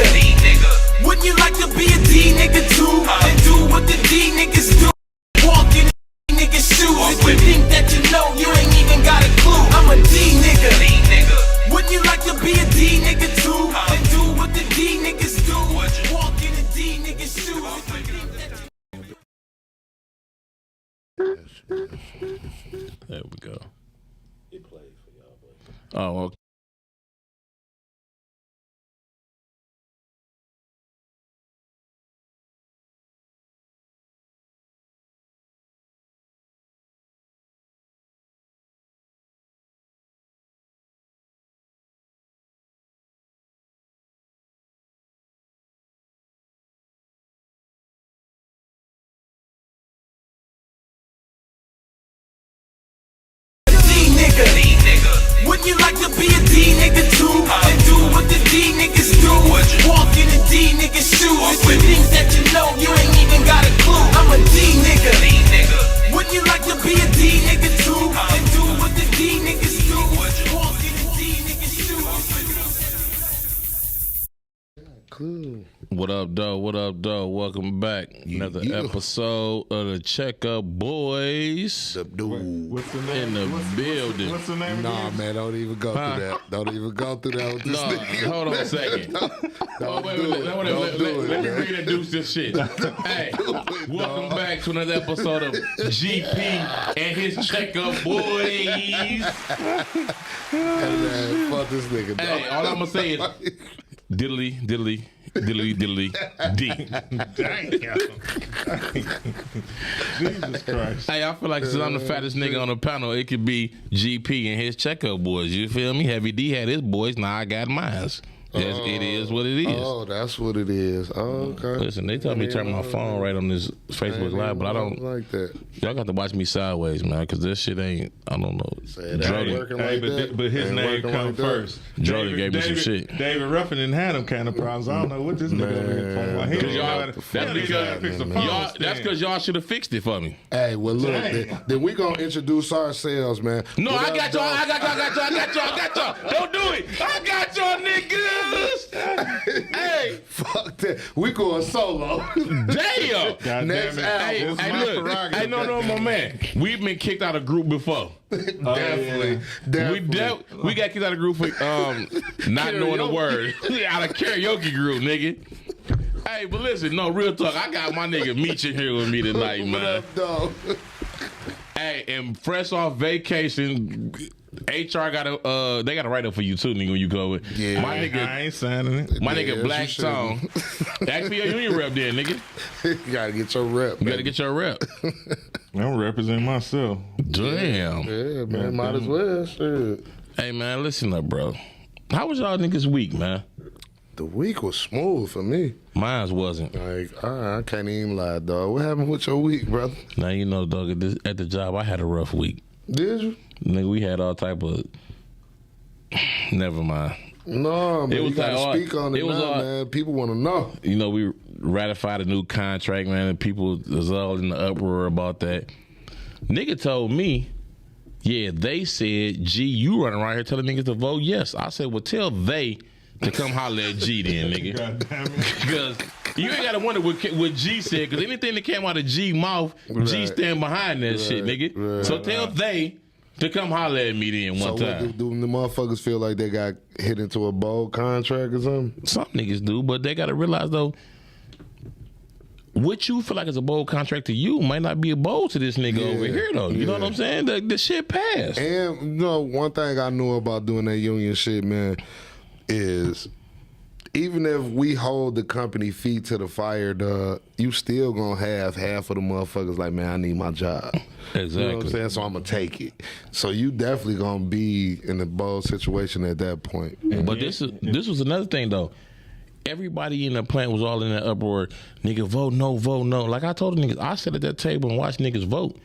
nigga. Wouldn't you like to be a D nigga too? And do what the D niggas do. Walk in a nigga's shoes. If you think that you know, you ain't even got a clue. I'm a D nigga. Wouldn't you like to be a D nigga too? And do what the D niggas do. Walk in a D nigga's shoes. If you think that you... There we go. It played for y'all, boy. Oh, okay. Wouldn't you like to be a D nigga too? And do what the D niggas do. Walk in a D nigga's shoes. If you think that you know, you ain't even got a clue. I'm a D nigga. Wouldn't you like to be a D nigga too? And do what the D niggas do. Walk in a D nigga's shoes. Cool. What up, though? What up, though? Welcome back. Another episode of the Checkup Boys. The dude. What's the name? In the building. What's the name Nah, again? man, don't even go through that. Don't even go through that with this No, nigga. hold on a second. Let me reintroduce this shit. Hey, welcome back to another episode of GP and his Checkup Boys. Hey, man, fuck this nigga, dog. Hey, all I'm gonna say is diddly, diddly, diddly, diddly, D. Jesus Christ. Hey, I feel like since I'm the fattest nigga on the panel, it could be GP and his Checkup Boys. You feel me? Heavy D had his boys, now I got mine. It is what it is. Oh, that's what it is. Oh, okay. Listen, they tell me to turn my phone right on this Facebook Live, but I don't like that. Y'all got to watch me sideways, man, because this shit ain't, I don't know. Working like that. But his Ain't name working come like that. first. Jordan gave me some shit. David Ruffin didn't have them kind of problems. I don't know what this nigga over here talking about. He Cause don't know y'all- how to- that's he don't even know how to fix a phone Y'all, stand. that's because y'all should have fixed it for me. Hey, well, look, Dang. then we gonna introduce ourselves, man. No, What I up, got y'all, dog? I got y'all. Don't do it. I got y'all niggas. Hey, Fuck that. We going solo. damn. God Next damn it. album. Hey, This is hey, my look. prerogative. Hey, no, my man. We've been kicked out of group before. Definitely. We got kicked out of group for not knowing the word. Out of karaoke group, nigga. Hey, but listen, no, real talk. I got my nigga Meech in here with me tonight, What man. up, dog? Hey, and fresh off vacation, HR got a they got a write up for you too, nigga. When you go with Yeah. my I nigga, ain't signing it. my Yeah, nigga Black you shouldn't. Tone. Ask for your union rep, then, nigga. You gotta get your rep. You gotta get your rep. I'm representing myself. Damn. Yeah, man. Might as well. Shit. Hey, man, listen up, bro. How was y'all niggas week, man? The week was smooth for me. Mine wasn't. Like, I can't even lie, dog. What happened with your week, brother? Now you know, dog. At the job, I had a rough week. Did you? Nigga, we had all type of. Never mind. No, man. It was You gotta like all- speak on it, it was now, all- man. People want to know. You know, we ratified a new contract, man, and people was all in the uproar about that. Nigga told me, yeah, they said, G, you running around here telling niggas to vote yes. I said, well, tell they to come holler at G then, nigga. God damn it. Because you ain't got to wonder what G said, because anything that came out of G mouth, G Right. stand behind that shit, nigga. right, so tell they to come holler at me then So one what, time. do the motherfuckers feel like they got hit into a bold contract or something? Some niggas do, but they got to realize, though, what you feel like is a bold contract to you might not be a bold to this nigga over here, though. You know what I'm saying? The shit passed. And, you know, one thing I knew about doing that union shit, man, is even if we hold the company feet to the fire, dog, you still gonna have half of the motherfuckers like, man, I need my job. Exactly. You know what I'm saying? So I'm gonna take it. So you definitely gonna be in a bold situation at that point. But this was another thing, though. Everybody in the plant was all in that uproar. Nigga, vote no, vote no. Like I told the niggas, I sat at that table and watched niggas vote.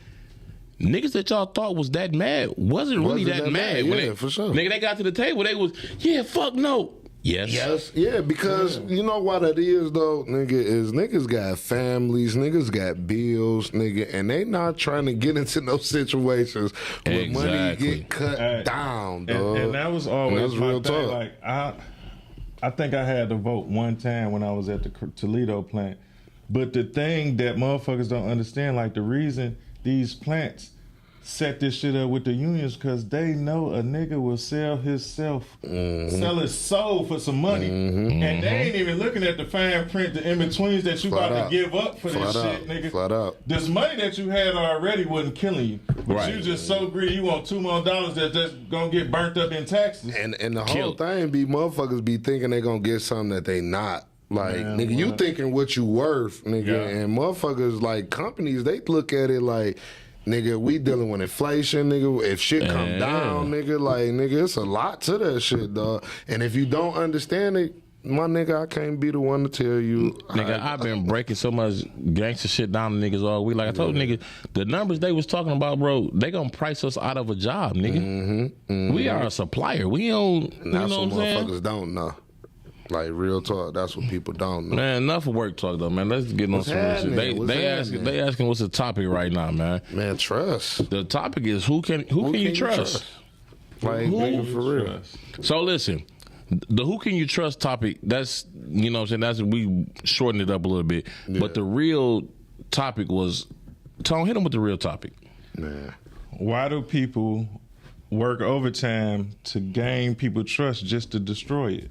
Niggas that y'all thought was that mad wasn't really that mad. When Yeah, they, for sure. Nigga, they got to the table, they was, yeah, fuck no. Yes. Yeah, because you know what it is though, nigga, is niggas got families, niggas got bills, nigga, and they not trying to get into no situations where money Exactly. get cut down, dog. And that was always That's my real thing. talk. Like I think I had to vote one time when I was at the Toledo plant. But the thing that motherfuckers don't understand, like the reason these plants set this shit up with the unions, because they know a nigga will sell his soul for some money. And they ain't even looking at the fine print, the in-betweens that you Flat about out. to give up for this shit, nigga. Flat out. This money that you had already wasn't killing you. But Right. you just so greedy, you want $2 more that's just gonna get burnt up in taxes. And the whole Killed. thing be motherfuckers be thinking they gonna get something that they not. Like, Man, nigga, you what? thinking what you worth, nigga. Yeah. And motherfuckers, like, companies, they look at it like, nigga, we dealing with inflation, nigga. If shit come Yeah. down, nigga, like, nigga, it's a lot to that shit, dog. And if you don't understand it, my nigga, I can't be the one to tell you. Nigga, I've been breaking so much gangster shit down to niggas all week. Like I told niggas, the numbers they was talking about, bro, they gonna price us out of a job, nigga. We are a supplier. We don't, And you that's know what what I'm saying? motherfuckers don't know. Like, real talk, that's what people don't know. Man, enough of work talk though, man. Let's get on What's some real shit. happening? What's They asking what's the topic right now, man. Man, trust. The topic is who can you trust? Like, Who? nigga, for real. So listen, the who can you trust topic, that's, you know what I'm saying, that's, we shortened it up a little bit. But the real topic was, Tone, hit him with the real topic. Man. Why do people work overtime to gain people's trust just to destroy it?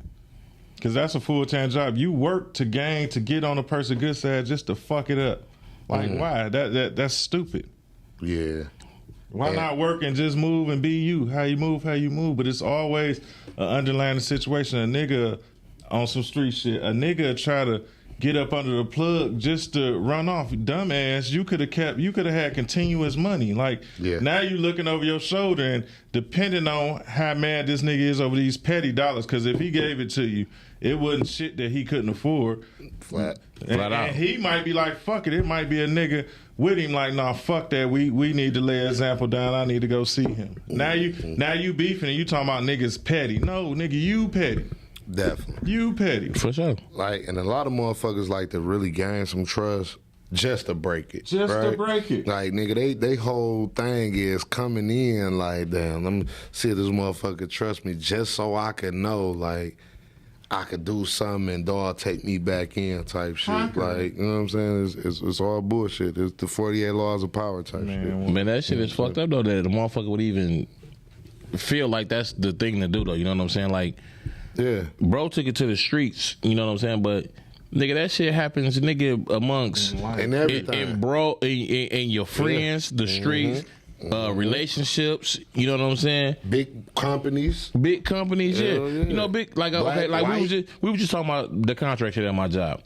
Because that's a full-time job. You work to get on a person's good side just to fuck it up. Like, why? That's stupid. Yeah. Why not work and just move and be you? How you move. But it's always an underlying situation. A nigga on some street shit, a nigga try to get up under the plug just to run off. Dumbass, you could have had continuous money. Like, now you looking over your shoulder and depending on how mad this nigga is over these petty dollars, because if he gave it to you, it wasn't shit that he couldn't afford. Flat out. And he might be like, fuck it. It might be a nigga with him like, nah, fuck that. We need to lay an example down. I need to go see him. Now you beefing and you talking about niggas petty. No, nigga, you petty. Definitely. You petty. For sure. Like, and a lot of motherfuckers like to really gain some trust just to break it. Just to right? break it. Like, nigga, they whole thing is coming in like, damn, let me see if this motherfucker trust me just so I can know, like, I could do something and dog take me back in type shit. Like, you know what I'm saying? It's all bullshit. It's the 48 laws of power type shit. Man, that shit is fucked up though, that the motherfucker would even feel like that's the thing to do though. You know what I'm saying? Like, Yeah. bro took it to the streets, you know what I'm saying? But nigga, that shit happens, nigga, amongst And everything. and bro, and your friends, the streets, relationships. You know what I'm saying? Big companies. Big companies, yeah. Hell yeah. You know, big like Black, okay, like white. we were just talking about the contract shit at my job.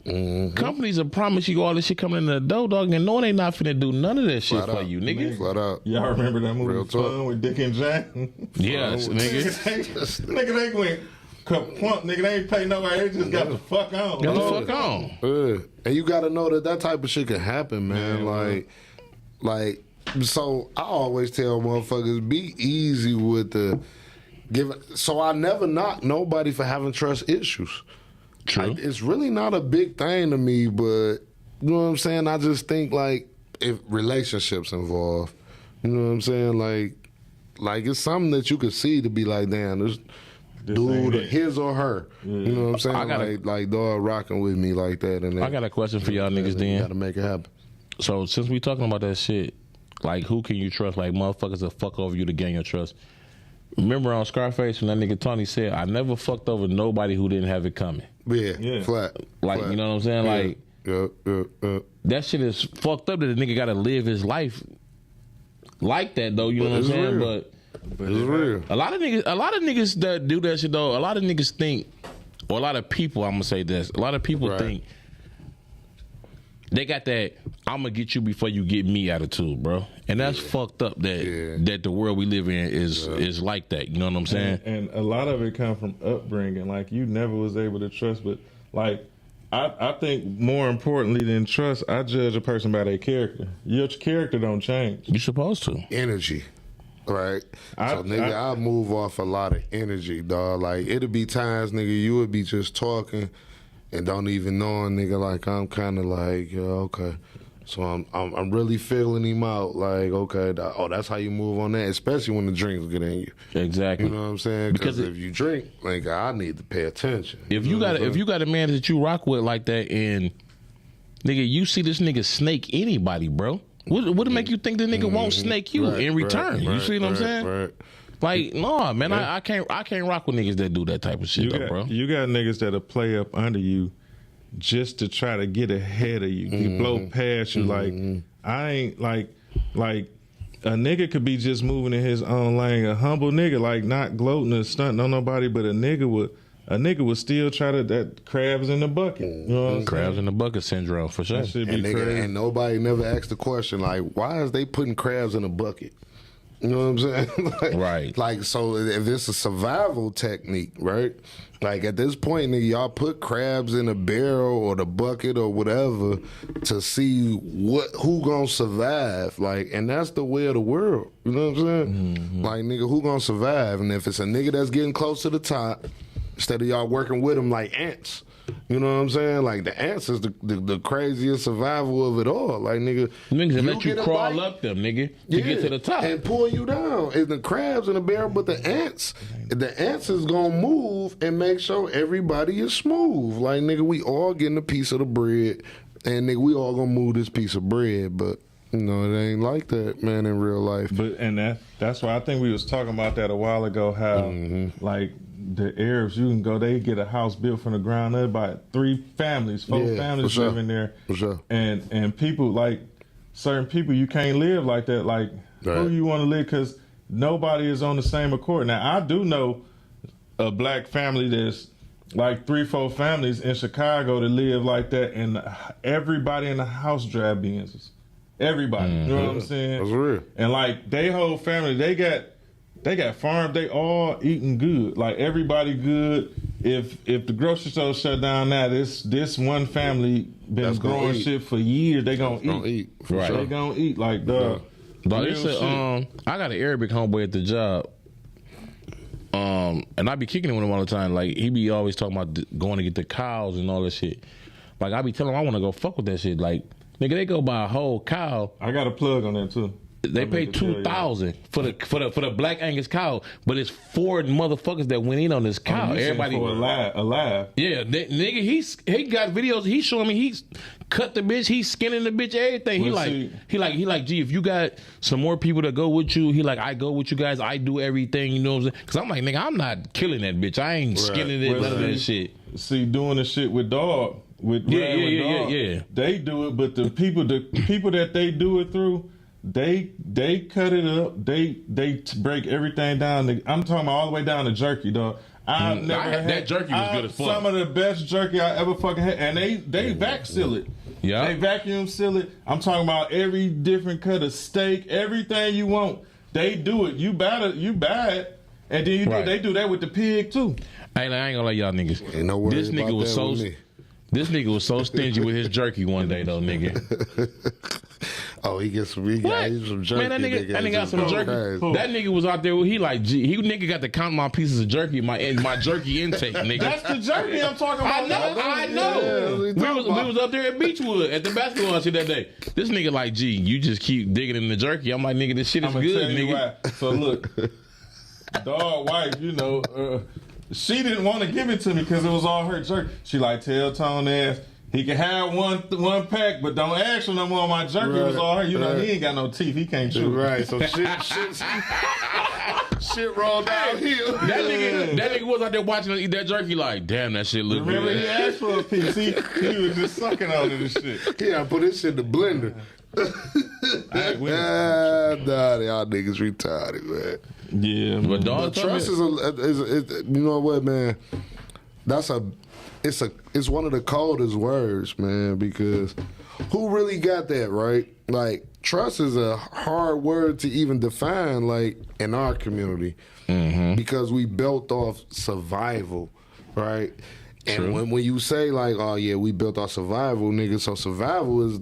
Companies will promise you all this shit coming in the door, dog, and knowing they not finna do none of that shit Flat for out. you, nigga. Flat out. Y'all remember that movie Real talk. Fun with Dick and Jane? Yes, nigga. Nigga, they went kaplunk. Nigga, they ain't pay nobody. They just got the fuck on. Get the fuck on. And you got to know that type of shit can happen, man. Like, so I always tell motherfuckers, be easy with the giving. So I never knock nobody for having trust issues. True. It's really not a big thing to me, but you know what I'm saying? I just think, like, if relationships involved, you know what I'm saying? Like it's something that you could see to be like, damn, this dude, ain't it. his or her. You know what I'm saying? I gotta- like dog rocking with me like that. And I got a question for y'all niggas You then. got to make it happen. So since we talking about that shit, like who can you trust? Like motherfuckers will fuck over you to gain your trust. Remember on Scarface when that nigga Tony said, I never fucked over nobody who didn't have it coming. Yeah, flat. Like, flat. you know what I'm saying? Like, that shit is fucked up that the nigga gotta live his life like that though, you know what I'm it's saying? real. But It's real. a lot of niggas that do that shit though, a lot of niggas think, or a lot of people, I'm gonna say this, a lot of people Right. think they got that I'm gonna get you before you get me attitude, bro. And that's fucked up that the world we live in is like that. You know what I'm saying? And a lot of it come from upbringing. Like, you never was able to trust, but like, I think more importantly than trust, I judge a person by their character. Your character don't change. You're supposed to. Energy. Right? I move off a lot of energy, dog. Like, it'll be times, nigga, you would be just talking and don't even know, nigga, like, I'm kind of like, yeah, okay. So I'm really feeling him out. Like, okay, that's how you move on that, especially when the drinks get in you. Exactly. You know what I'm saying? Because if you drink, like, I need to pay attention. If you got a man that you rock with like that, and nigga, you see this nigga snake anybody, bro. What make you think the nigga won't snake you in return? You see what I'm saying? Right. Like, no, man, I can't rock with niggas that do that type of shit, bro. You got niggas that'll play up under you just to try to get ahead of you. He blow past you. Like, I ain't like a nigga could be just moving in his own lane. A humble nigga, like, not gloating or stunting on nobody, but a nigga would still try to, that crabs in the bucket. You know what I'm saying? Crabs in the bucket syndrome, for sure. That shit be And, crazy. and nobody never asked the question, like, why is they putting crabs in a bucket? You know what I'm saying? Like, Right. Like, so if it's a survival technique, right? Like, at this point, nigga, y'all put crabs in a barrel or the bucket or whatever to see who gonna survive. Like, and that's the way of the world. You know what I'm saying? Like, nigga, who gonna survive? And if it's a nigga that's getting close to the top, instead of y'all working with them like ants. You know what I'm saying? Like, the ants is the craziest survival of it all. Like, nigga, Niggas that let you get a crawl bite, up them, nigga, to get to the top. and pull you down. It's the crabs in the barrel, but the ants is gonna move and make sure everybody is smooth. Like, nigga, we all getting a piece of the bread, and nigga, we all gonna move this piece of bread, but you know, it ain't like that, man, in real life. But that's why I think we was talking about that a while ago. How like the Arabs, you can go, they get a house built from the ground up by 4 families for sure. living there, For sure. And people, like certain people, you can't live like that. Like, who Right. you want to live? Because nobody is on the same accord. Now, I do know a black family that's like 3-4 families in Chicago that live like that, and everybody in the house drive Benzes. Everybody, you know what I'm saying? That's real. And like they whole family, they got farms. They all eating good. Like, everybody good. If the grocery store shut down now, this one family been That's gonna growing eat. shit for years. They gonna eat. For Right. They sure. gonna eat like dog. Dog, Real it's a, shit. I got an Arabic homeboy at the job. And I be kicking it with him all the time. Like, he be always talking about going to get the cows and all that shit. Like, I be telling him I want to go fuck with that shit. Like, nigga, they go buy a whole cow. I got a plug on that too. They I pay meant to tell you. $2,000 for the black Angus cow, but it's 4 motherfuckers that went in on this cow. You saying Everybody, for alive. yeah, nigga, he got videos. He's showing me he's cut the bitch, he's skinning the bitch, everything. Well, see- he like, gee, if you got some more people that go with you, he like, I go with you guys, I do everything. You know what I'm saying? Because I'm like, nigga, I'm not killing that bitch. I ain't skinning it, Well, none of that see- shit. See, doing the shit with dog, with Yeah, Brad with yeah, dog, yeah. they do it, but the people that they do it through, they cut it up. They break everything down. I'm talking about all the way down to jerky, dog. I've never had that jerky was good as fuck. Some of the best jerky I ever fucking had, and they vac seal it. Yeah. They vacuum seal it. I'm talking about every different cut of steak, everything you want. They do it. You buy it, and then they do that with the pig too. I ain't gonna let y'all niggas. Ain't no worry This nigga about was that so. with me. This nigga was so stingy with his jerky one day though, nigga. Oh, he gets some What? jerky. Man, that nigga got some Just jerky. crazy. That nigga was out there. He like, gee, he nigga got to count my pieces of jerky, my jerky intake, nigga. That's the jerky I'm talking about. I know. Yeah, We was up there at Beechwood at the basketball shit that day. This nigga like, gee, you just keep digging in the jerky. I'm like, nigga, this shit is I'm gonna good, tell you nigga. why. So look, dog wife, she didn't want to give it to me because it was all her jerky. She like, tell Tone ass he can have one pack, but don't ask for no more of my jerky. It was all her. He ain't got no teeth. He can't chew. Right, so shit rolled downhill. That nigga was out there watching us eat that jerky like, damn, that shit look Remember, good. he asked for a piece. He was just sucking on it and shit. Yeah, put this shit in the blender. Nah, y'all niggas retarded, man. Yeah, But dog, But trust is you know what, man? It's one of the coldest words, man, because who really got that, right? Like, trust is a hard word to even define, like, in our community, because we built off survival, right? And when you say, like, oh, yeah, we built off survival, nigga, so survival is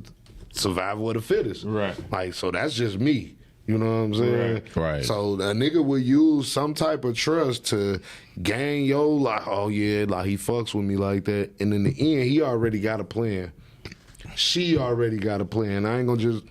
survival of the fittest. Right. Like, so that's just me. You know what I'm saying? Right. So a nigga will use some type of trust to gain your, like, oh yeah, like he fucks with me like that. And in the end, he already got a plan. she already got a plan. I ain't gonna just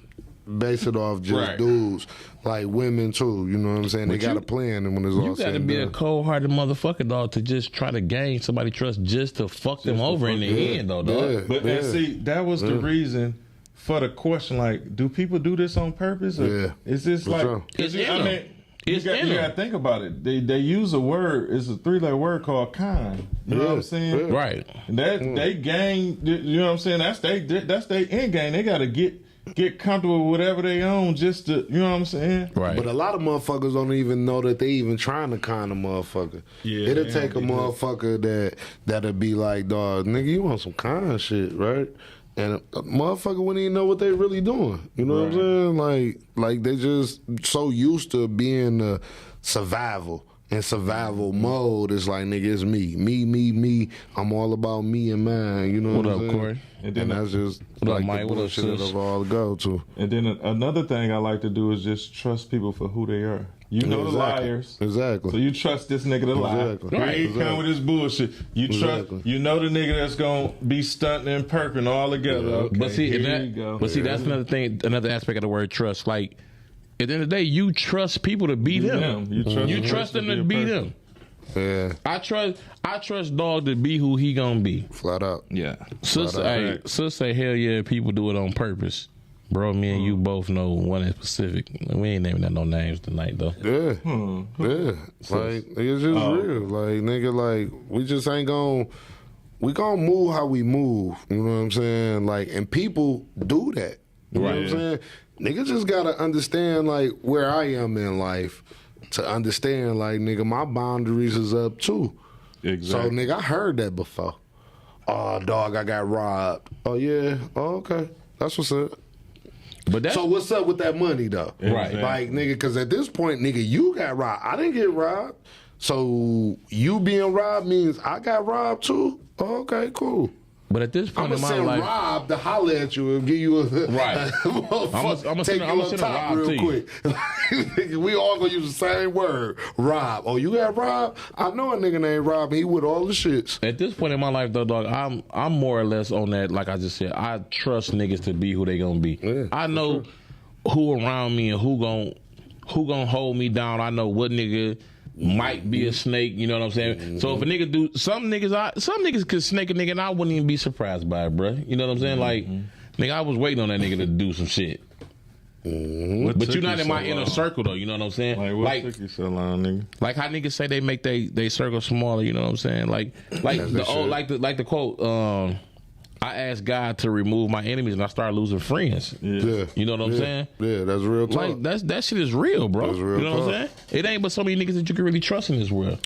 base it off just Right. dudes. Like women too, you know what I'm saying? They got a plan, and when it's all You said gotta and be a done. cold-hearted motherfucker, dog, to just try to gain somebody trust just to fuck them over in the end, though, dog. Yeah. But and see, that was the reason for the question. Like, do people do this on purpose? Or Yeah. Is this For like? sure. It's 'cause in I them. mean, It's you in got them. to think about it. They use a word. It's a 3-letter word called kind. You know what I'm saying? Yeah. Right. And that they gain. You know what I'm saying? That's they end game. They got to get comfortable with whatever they own just to. You know what I'm saying? Right. But a lot of motherfuckers don't even know that they even trying to con a motherfucker. Yeah, It'll they take a don't do that. motherfucker that'll be like, dog, nigga, you want some con shit, right? And a motherfucker wouldn't even know what they really doing. You know what I'm saying? Like they just so used to being survival. In survival mode, it's like, nigga, it's me. I'm all about me and mine. You know What what, up, I'm saying? Corey? And And then that's just What up, like Mike? the What up, bullshit sis? of all go to. And then another thing I like to do is just trust people for who they are. You know the Exactly. liars. Exactly. So you trust this nigga to lie. Exactly. Here he Exactly. come with his bullshit. You Exactly. trust. You know the nigga that's gonna be stunting and perking all together. Okay, But see, here and you go. that's another thing, another aspect of the word trust. Like, at the end of the day, you trust people to be them. You trust, You the trust person them to a be person. them. Yeah, I trust dog to be who he gonna be. flat out. Yeah. Sister say hell yeah, people do it on purpose. Bro, me and you both know one in specific. We ain't naming no names tonight though. Yeah, yeah. Like it's just real. Like nigga, like we just ain't we gonna move how we move. You know what I'm saying? Like, and people do that. You know what I'm Right. saying? Nigga just gotta understand like where I am in life to understand like nigga, my boundaries is up too. Exactly. So nigga, I heard that before. Oh dog, I got robbed. Oh yeah. Oh okay. That's what's up. But that's So what's up with that money though? Right. Like nigga, because at this point, nigga, you got robbed. I didn't get robbed. So you being robbed means I got robbed too. Oh, okay, cool. but at this I'm point in gonna my send life, Rob to holler at you and give you a Right. I'ma take send you a on top Rob real to you. quick. We all gonna use the same word, Rob. Oh, you got Rob? I know a nigga named Rob. And he with all the shits. at this point in my life though, dog, I'm more or less on that. Like I just said, I trust niggas to be who they gonna be. Yeah, I know who around me and who gonna hold me down. I know what nigga might be a snake. You know what I'm saying? So if a nigga do some niggas could snake a nigga, and I wouldn't even be surprised by it, bruh. You know what I'm saying? Like, nigga, I was waiting on that nigga to do some shit. What But took you're not you in so my inner long? circle though. You know what I'm saying? Like what took you so long, nigga? Like how niggas say they make they circle smaller, you know what I'm saying? Like the old like the quote, I asked God to remove my enemies and I started losing friends. Yeah. You know what I'm saying? Yeah, that's real talk. Like that shit is real, bro. That's real you know what I'm talk. saying? It ain't but so many niggas that you can really trust in this world.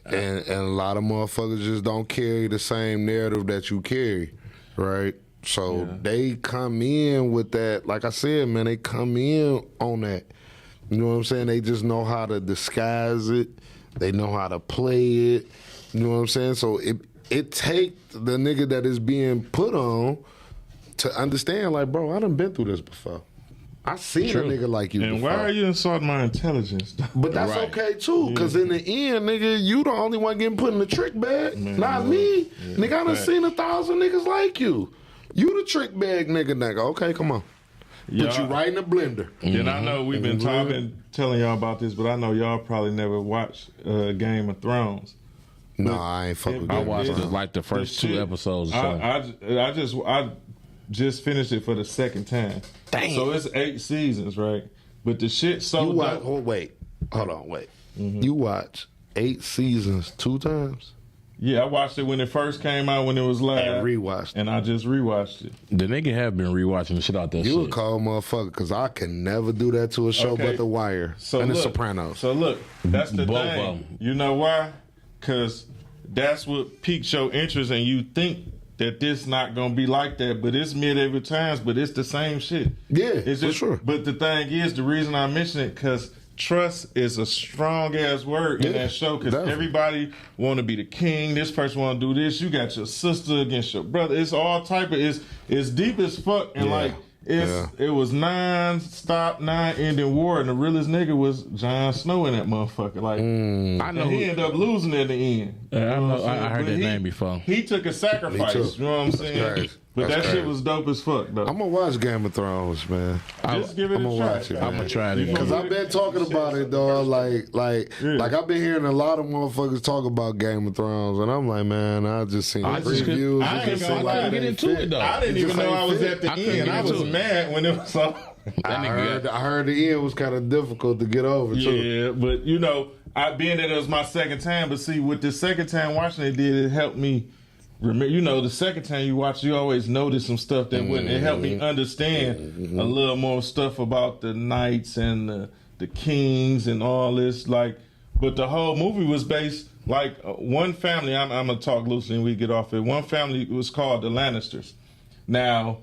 And a lot of motherfuckers just don't carry the same narrative that you carry, right? So they come in with that, like I said, man, they come in on that. You know what I'm saying? They just know how to disguise it. They know how to play it. You know what I'm saying? So it take the nigga that is being put on to understand, like, bro, I done been through this before. I seen True. a nigga like you And before. why are you insulting my intelligence? But that's Right. okay too, because in the end, nigga, you the only one getting put in the trick bag, not me. Nigga, I done fact. seen 1,000 niggas like you. You the trick bag nigga. Okay, come on. Put you Y'all- right in the blender. And I know we've been telling y'all about this, but I know y'all probably never watched Game of Thrones. No, I ain't fuck with I Game of watched Thrones. like the first two episodes or something. I just finished it for the second time. Damn. So it's 8 seasons, right? But the shit so You watch? dope. Oh wait, hold on, wait. You watch 8 seasons 2 times Yeah, I watched it when it first came out when it was live, and rewatched. and I just rewatched it. The nigga have been rewatching the shit out that You a shit. cold motherfucker, because I can never do that to a show Okay. but The Wire So and The look, Sopranos. So look, that's the Both of thing. 'em. You know why? Because that's what piques your interest, and you think that this not gonna be like that, but it's medieval times, but it's the same shit. Yeah, it's for sure. But the thing is, the reason I mention it because trust is a strong ass word in Yeah, that show because definitely. everybody want to be the king. This person want to do this. You got your sister against your brother. It's all type of it's deep as fuck and Yeah. like. It was non-stop, nine-ending war, and the realest nigga was Jon Snow in that motherfucker. Like, I know and he who- ended up losing at the end. Yeah, I You know know- what I'm I saying? heard But that name before. He took a sacrifice. Me too. You know what I'm saying? Right. But That's that shit crazy. was dope as fuck, though. I'm gonna watch Game of Thrones, man. Just give it I'm a gonna try. watch it, I'm gonna try it again. Cause I've been talking about it, dog. Like I've been hearing a lot of motherfuckers talk about Game of Thrones, and I'm like, man, I just seen I just couldn't- previews. I It ain't just gonna seemed lie, like I it get ain't into fit. it, though. I didn't It even just know I ain't was fit. at the I couldn't end. get I into was it. mad when it was on. I heard the end was kind of difficult to get over too. Yeah, but you know, being that it was my second time, but see, with the second time watching it helped me remember. You know, the second time you watch, you always notice some stuff that wouldn't. It helped me understand a little more stuff about the knights and the kings and all this. Like, but the whole movie was based like one family. I'm gonna talk loosely and we get off it. One family was called the Lannisters. Now,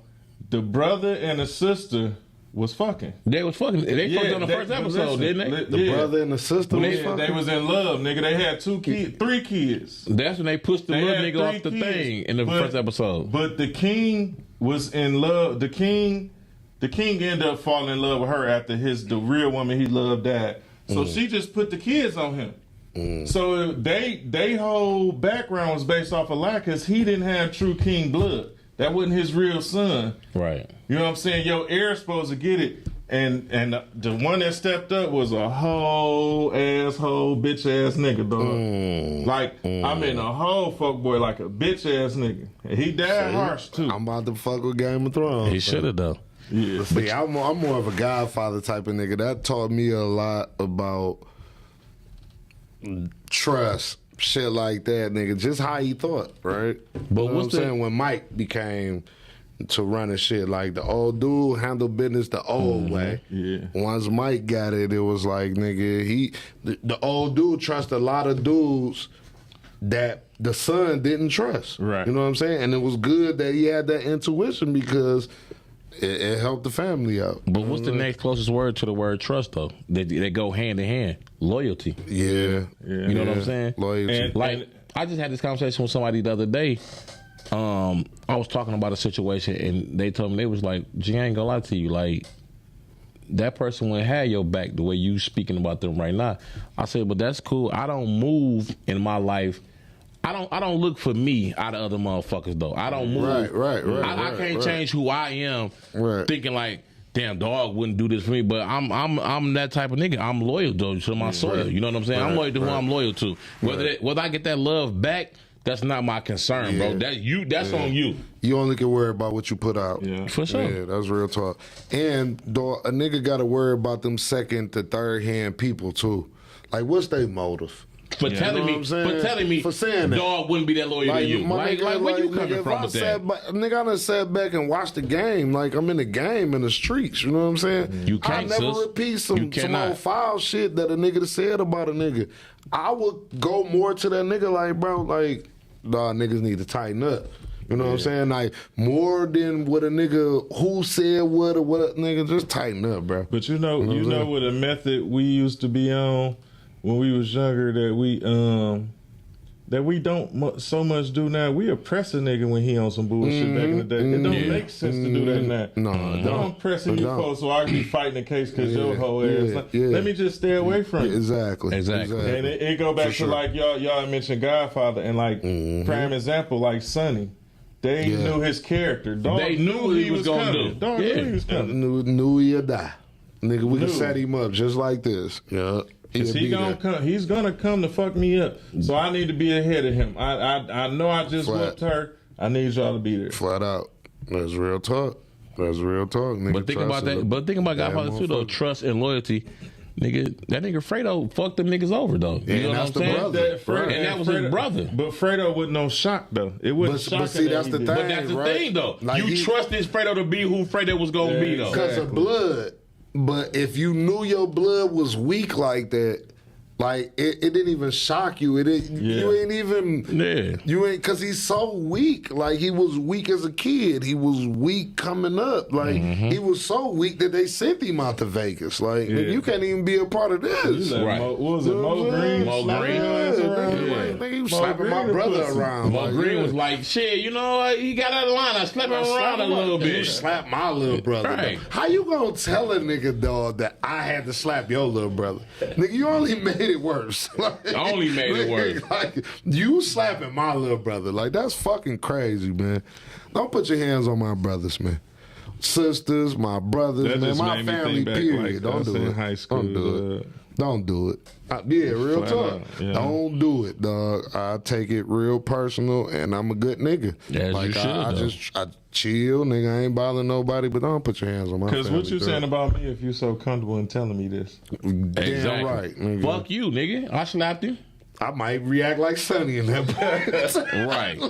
the brother and the sister was fucking. They was fucking. They fucked on the they- first but episode, listen, didn't they? The yeah. brother and the sister was They fucking. was in love, nigga. They had 3 kids. That's when they pushed the They little had nigga 3 off the kids, thing in the but- first episode. But the king was in love. The king ended up falling in love with her after the real woman he loved died. So she just put the kids on him. So they whole background was based off a lie because he didn't have true king blood. That wasn't his real son. Right. You know what I'm saying? Your heir's supposed to get it. And the one that stepped up was a whole asshole bitch ass nigga, dog. Like I mean a whole fuck boy, like a bitch ass nigga. And he died harsh too. I'm about to fuck with Game of Thrones. He should have though. Yeah. See, I'm more of a Godfather type of nigga. That taught me a lot about trust, shit like that, nigga. Just how he thought, right? But you know what's what I'm the- saying? When Mike became to running shit, like the old dude handled business the old way. Yeah. Once Mike got it, it was like, nigga, the old dude trusted a lot of dudes that the son didn't trust. Right. You know what I'm saying? And it was good that he had that intuition because it helped the family out. But what's the next closest word to the word trust though? They go hand in hand. Loyalty. Yeah. You know what I'm saying? Loyalty. And- Like I just had this conversation with somebody the other day. I was talking about a situation and they told me, they was like, G, I ain't gonna lie to you, like that person wouldn't have your back the way you speaking about them right now. I said, but that's cool. I don't move in my life. I don't look for me out of other motherfuckers though. I don't move. Right. I can't change who I am thinking like, damn, dog wouldn't do this for me. But I'm that type of nigga. I'm loyal though to my soil. You know what I'm saying? I'm loyal to who I'm loyal to. Whether I get that love back, that's not my concern, bro. That's on you. You only can worry about what you put out. Yeah. For sure. Yeah, that's real talk. And dog, a nigga got to worry about them second to third hand people too. Like, what's their motive? For telling You know me, what I'm saying? for telling me, For saying that. dog wouldn't be that loyal to you. my Like, nigga, where you nigga, coming if from I with that? nigga, I done sat back and watched the game. Like, I'm in the game in the streets. You know what I'm saying? You can't, I never sis. repeat You some cannot. old foul shit that a nigga said about a nigga. I would go more to that nigga like, bro, like, nah, niggas need to tighten up. You know what I'm saying? Like, more than what a nigga who said what or what, nigga, just tighten up, bro. But you know what a method we used to be on when we was younger that we don't so much do now. We oppress a nigga when he on some bullshit back in the day. It don't make sense to do that now. No, it I'm pressing It you don't. folks so I can be fighting the case because your whole ass. yeah. Let me just stay away from it. Exactly. And it go back For to sure. like y'all mentioned Godfather and like prime example like Sonny. They knew his character. Dog They knew what he was gonna coming. do. Dog Yeah. knew he was coming. Knew he'd die. Nigga, we can Knew. set him up just like this. Yeah. Cause he gonna come. He's gonna come to fuck me up. So I need to be ahead of him. I know I just Flat. whooped her. I need y'all to be there. Flat out. That's real talk. That's real talk, nigga. But think Trust about is a that. But think about damn Godfather too, though. motherfucker. Trust and loyalty, nigga. That nigga Fredo fucked them niggas over though. You And know what that's I'm the saying? brother. And that was his brother. But Fredo with no shock though. It wasn't shocking. but see, that that's he the did. thing. But that's the right? thing, though. Like you he- trusted Fredo to be who Fredo was gonna be, though. Because of blood. But if you knew your blood was weak like that, like it didn't even shock you. You ain't even. Yeah. You ain't, because he's so weak. Like, he was weak as a kid. He was weak coming up. Like, he was so weak that they sent him out to Vegas. Like, nigga, you can't even be a part of this. Like, Right. what was it? Mo Green. Mo slapping Green. your ass around? Nigga, Yeah. nigga, he was Mo slapping my Green brother pussy. around. Mo Like, Green yeah. was like, shit, you know, he got out of line. I slapped him around a little You bit. slap my little brother. Right. Dog. How you gonna tell a nigga, dog, that I had to slap your little brother? Nigga, you only made made it worse. Like, Only made it worse. Like, you slapping my little brother. Like, that's fucking crazy, man. Don't put your hands on my brothers, man. Sisters, my brothers, That man, just my made me family, think back, period. like, Don't us do in it. high school, Don't do it. Don't do it. Yeah, real Flat talk. out, yeah. Don't do it, dog. I take it real personal, and I'm a good nigga. As like you should, I chill, nigga. I ain't bothering nobody, but don't put your hands on my family. Because what you dog. saying about me if you so comfortable in telling me this? Damn Exactly. right, nigga. Fuck you, nigga. I slapped him. I might react like Sonny in that part. Right.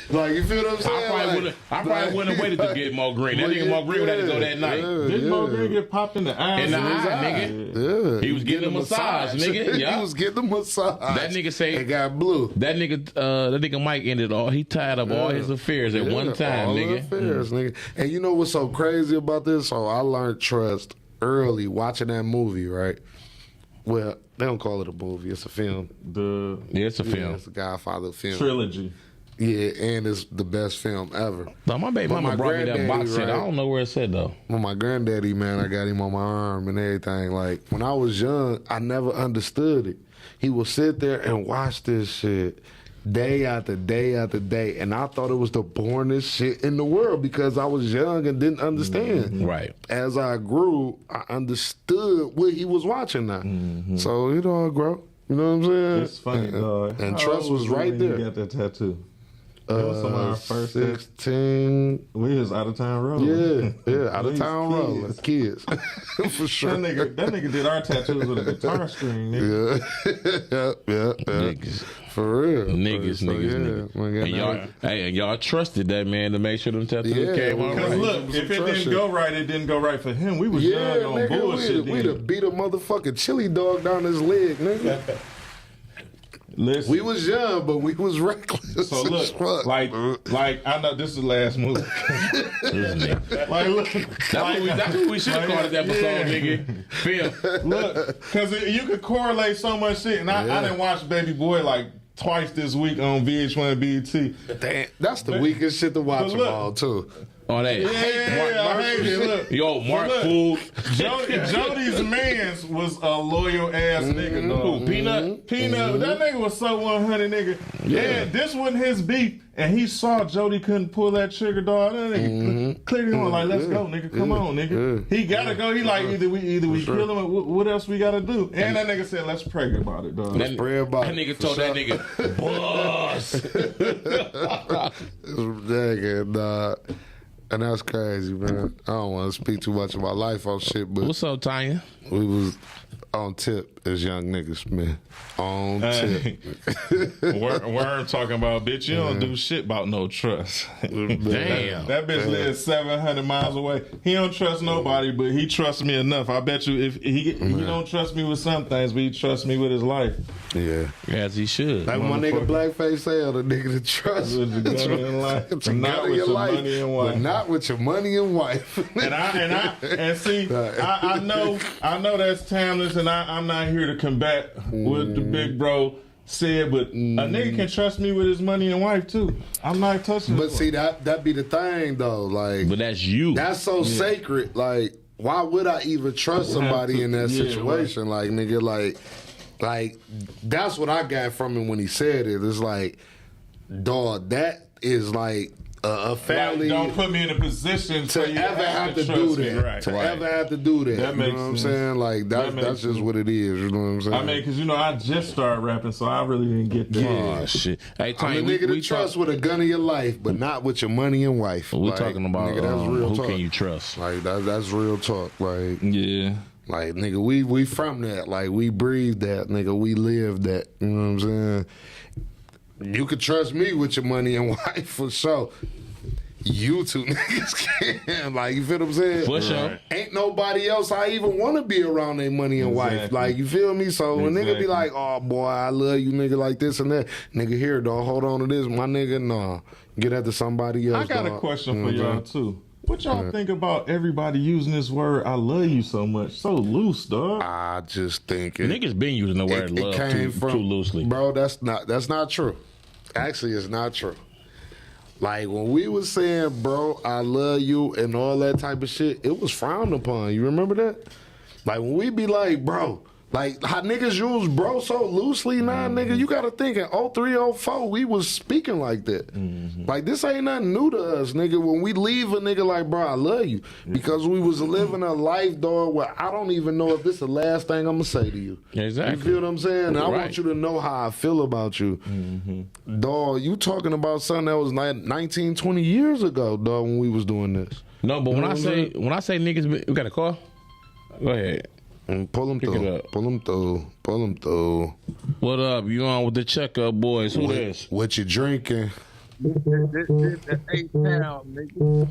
Like, you feel what I'm saying? I probably wouldn't have waited to get Mo Green. That nigga Mo Green would have to go that night. Did Mo Green get popped in the eyes? In the eye, nigga. Yeah. He was getting a massage, nigga. Yeah. He was getting a massage. That nigga say it got blue. that nigga Mike ended all. He tied up all his affairs at one time, all nigga. Affairs, nigga. And you know what's so crazy about this? So I learned trust early watching that movie, right? Well, they don't call it a movie. It's a film. Yeah, it's a film. It's a Godfather film. Trilogy. Yeah, and it's the best film ever. No, my baby But mama my brought me that box granddaddy, set. I right? don't know where it said though. Well, my granddaddy, man, I got him on my arm and everything. Like, when I was young, I never understood it. He would sit there and watch this shit day after day after day, and I thought it was the boringest shit in the world because I was young and didn't understand. Right. As I grew, I understood what he was watching now. So it all grow. You know what I'm saying? It's funny, dog. And How trust old was you right when there. You got that tattoo. That was some of our first 16. We was out of town rolling. Yeah, out of We town was rolling. Kids. For sure. That nigga did our tattoos with a guitar string, nigga. Yeah. Niggas. For real. Niggas. And y'all trusted that man to make sure them tattoos Yeah, came out Because right. look, if it didn't go right, it didn't go right for him. We was young on nigga, bullshit we'd have then. beat a motherfucking chili dog down his leg, nigga. Listen, We was young, but we was reckless. so as fuck. look, like I know this is the last movie. This nigga. Like look, That's what we should have called this episode, yeah. nigga. Phil. Look, because you could correlate so much shit, and I didn't watch Baby Boy like twice this week on VH1 BET. Damn, that's the weakest shit to watch But them look. all, too. Oh, that. I hate it. Look. Yo, Mark Look, Fool. Jody's mans was a loyal ass nigga, dog. Who, Peanut? Peanut, that nigga was so 100, nigga. Yeah, this wasn't his beef, and he saw Jody couldn't pull that trigger, dog. That nigga clearly on like, let's go, nigga. Come on, nigga. He gotta go. He like either we kill him. Or what else we gotta do? And that nigga said, let's pray about it, dog. That, Pray about that it, nigga for told sure. that nigga, boss. Nigga, dog. And that's crazy, man. I don't want to speak too much about life on shit, but What's up, Tanya? we was on tip as young niggas, man. On tip. Worm talking about, bitch, you don't do shit about no trust. Damn. That bitch lives 700 miles away. He don't trust nobody, but he trusts me enough. I bet you if he don't trust me with some things, but he trusts me with his life. Yeah. As he should. Like my nigga Blackface said, the nigga that trust With the gun in life. to Not gun with your your life, money and wife. but not with your money and wife. And see, I know that's timeless, and I'm not here to combat what the big bro said, but a nigga can trust me with his money and wife too. I'm not touching. But see, that be the thing though. Like, But that's you. that's so sacred. Like, why would I even trust somebody in that situation? Like, nigga, like that's what I got from him when he said it. It's like, dog, that is like a family. Like, don't put me in a position to for you ever have to trust do me, that. right? To ever have to do that. That you makes know what I'm sense. saying? Like, That makes that's just sense. what it is. You know what I'm saying? I mean, because I just started rapping, so I really didn't get that. Oh, shit. Hey, I'm Tanya, the nigga to trust with a gun in your life, but not with your money and wife. We're Like, talking about nigga, that's real who talk. can you trust? Like that's real talk. Like, Yeah. like nigga, we from that. Like we breathe that. Nigga, we live that. You know what I'm saying? You could trust me with your money and wife for sure. You two niggas can. Like, you feel what I'm saying? For sure. Ain't nobody else I even want to be around their money and wife. Exactly. Like, you feel me? So when nigga be Exactly. like, oh boy, I love you, nigga, like this and that. Nigga, here, dog, hold on to this. My nigga, nah. Get after somebody else. I got dog. a question You for know what I'm y'all saying? too. What y'all think about everybody using this word "I love you" so much, so loose, dog? I just think it. Niggas been using the word love too loosely. Bro, that's not true. Actually, it's not true. Like, when we was saying, bro, I love you and all that type of shit, it was frowned upon. You remember that? Like, when we be like, bro, Like, how niggas use bro so loosely now, nigga. You got to think in 03, 04, we was speaking like that. Like, this ain't nothing new to us, nigga. When we leave a nigga like, bro, I love you. Because we was living a life, dog, where I don't even know if this the last thing I'm going to say to you. Exactly. You feel what I'm saying? I Right. want you to know how I feel about you. Dog, you talking about something that was like 19, 20 years ago, dog, when we was doing this. No, but when I say niggas, we got a call. Go ahead. Pull them Pick it through. up. Pull them through. Pull them through. What up? You on with the checkup, boys? Who this? What you drinking? This the 8-pound, nigga.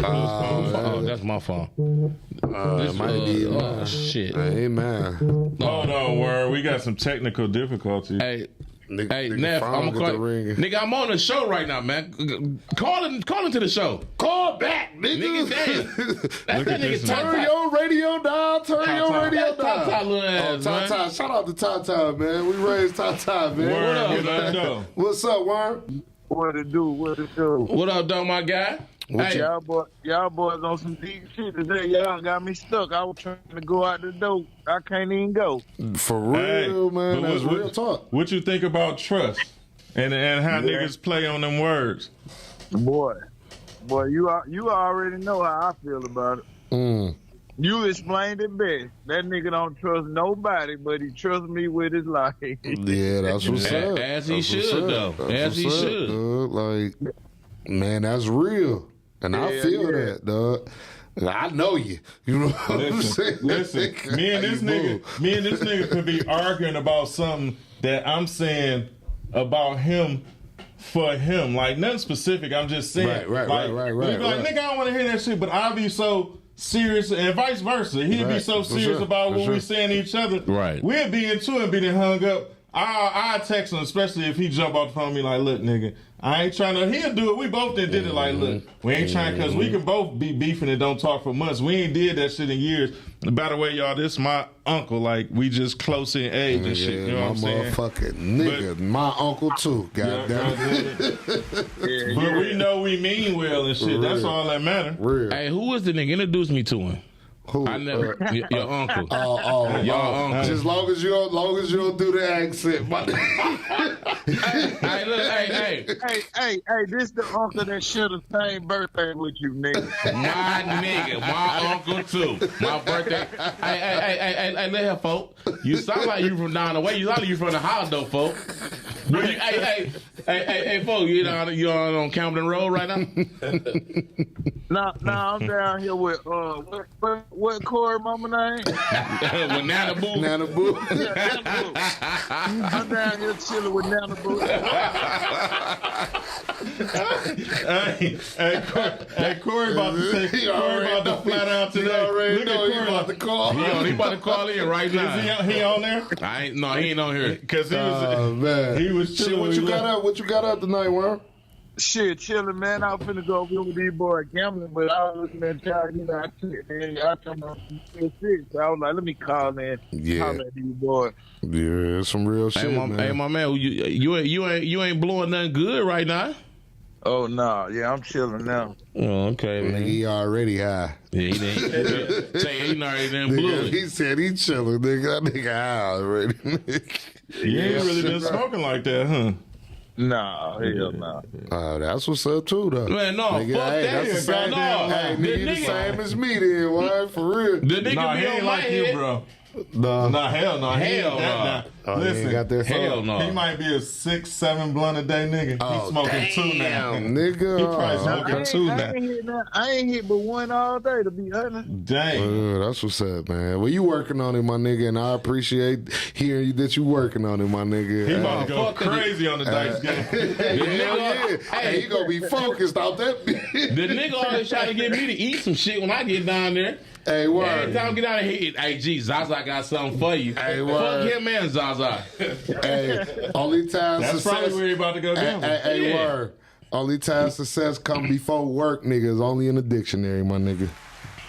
Oh, that's my phone. It might be. Oh shit. Hey, man. Hold on, word. We got some technical difficulties. Hey, Nigga, hey, nigga Neff, phone I'm get gonna the call. ring. Nigga, I'm on the show right now, man. Call into the show. Call back, nigga. Nigga, damn. That's that at this nigga man. Turn Tata. your radio down. Turn your Tata. radio That's Tata down. little ass, man. Tata. Shout out to Tata, man. We raised Tata, man. Word, up, what man? up, though? What's up, Warren? What it do? What it do? What up, though, my guy? Hey, Y'all boys on some deep shit today. Y'all got me stuck. I was trying to go out the door. I can't even go. For real, man. but That's real talk. What you think about trust and how niggas play on them words? Boy, you already know how I feel about it. Mm. You explained it best. That nigga don't trust nobody, but he trusts me with his life. Yeah, that's what's up. As he That's should, what's up. though. That's As he what's up, should. dog. Like, man, that's real. And I Yeah, feel yeah. that, dog. I know you. You know what I'm saying? Listen, me and this nigga could be arguing about something that I'm saying about him for him. Like, nothing specific. I'm just saying. Right, like, right. Nigga, I don't want to hear that shit, but I'll be so serious, and vice versa. He'd be Right, so for serious sure, about for what sure. we saying to each other. Right. We'll be into it and be then hung up. I text him, especially if he jump off the phone and be like, look, nigga, I ain't trying to, he'll do it. We both did it like, look, we ain't trying, because we can both be beefing and don't talk for months. We ain't did that shit in years. By the way, y'all, this my uncle. Like, we just close in age and shit. You know what I'm saying? Motherfucking nigga. My uncle, too. God damn it. But we know we mean well and shit. That's all that matter. Real. Hey, who is the nigga? Introduce me to him. Who? I never. Your uncle. Your uncle. Just long as you don't do the accent. My Hey, look, hey. Hey, this the uncle that share the same birthday with you, nigga. My nigga, my uncle too. My birthday. Hey, let her, folk. You sound like you from down the way. You sound like you from the house, though, folk. Hey, folk. You on Camden Road right now? Nah, I'm down here with what Corey mama name? With Nana Boo. Nana Boo. I'm down here chilling with Nana Boo. Hey, Corey about to say, He Corey already about to know. flat out He today. already Look know at he Corey. about to call. He about to call in right now. He on there? He ain't on here. Because he was, Oh, man. he was Shit, chilling. what you got up? What you got up tonight, Worm? Shit, chilling, man. I was finna go over with these boys gambling, but I was looking at y'all, I come up from 6. So I was like, let me call in, Yeah. holler at these boys. Yeah, it's some real shit, man. Hey, my man, you ain't blowing nothing good right now. Oh, no. Yeah, I'm chilling now. Oh, okay, Nigga, man. he already high. Yeah, he didn't. Say he already done blew Nigga, it. he said he chilling, nigga. That nigga high already. You ain't really been smoking like that, huh? Nah, hell nah. Oh, that's what's up too, though. Man, no, Nigga, fuck hey, that. that's the Bro, same. no, Hey, the nigga, the nigga, same as me, then, why? For real. the nigga Nah, be he on ain't my like you, head. bro. Nah. Nah, hell no. He Hell ain't that no. now. Oh, he ain't Listen, got that Hell song. no. he might be a 6-7 blunt a day nigga. Oh, He's smoking 2 now. damn, nigga. He probably Oh, smoking okay. 2 now. I ain't hit but one all day, to be honest. Dang. That's what's up, man. Well, you working on it, my nigga, and I appreciate hearing you that you working on it, my nigga. He about to go fuck it. crazy on the dice game. Hell yeah. Hey, you gonna be focused out that bitch. The nigga always trying to get me to eat some shit when I get down there. Hey, Every word. time I get down there, hey, G, Zaza got something for you. Hey, Fuck word. him and Zaza. Hey, only time That's success. probably where he about to go down. Hey, Yeah. word. Only time success come before work, nigga, is only in the dictionary, my nigga.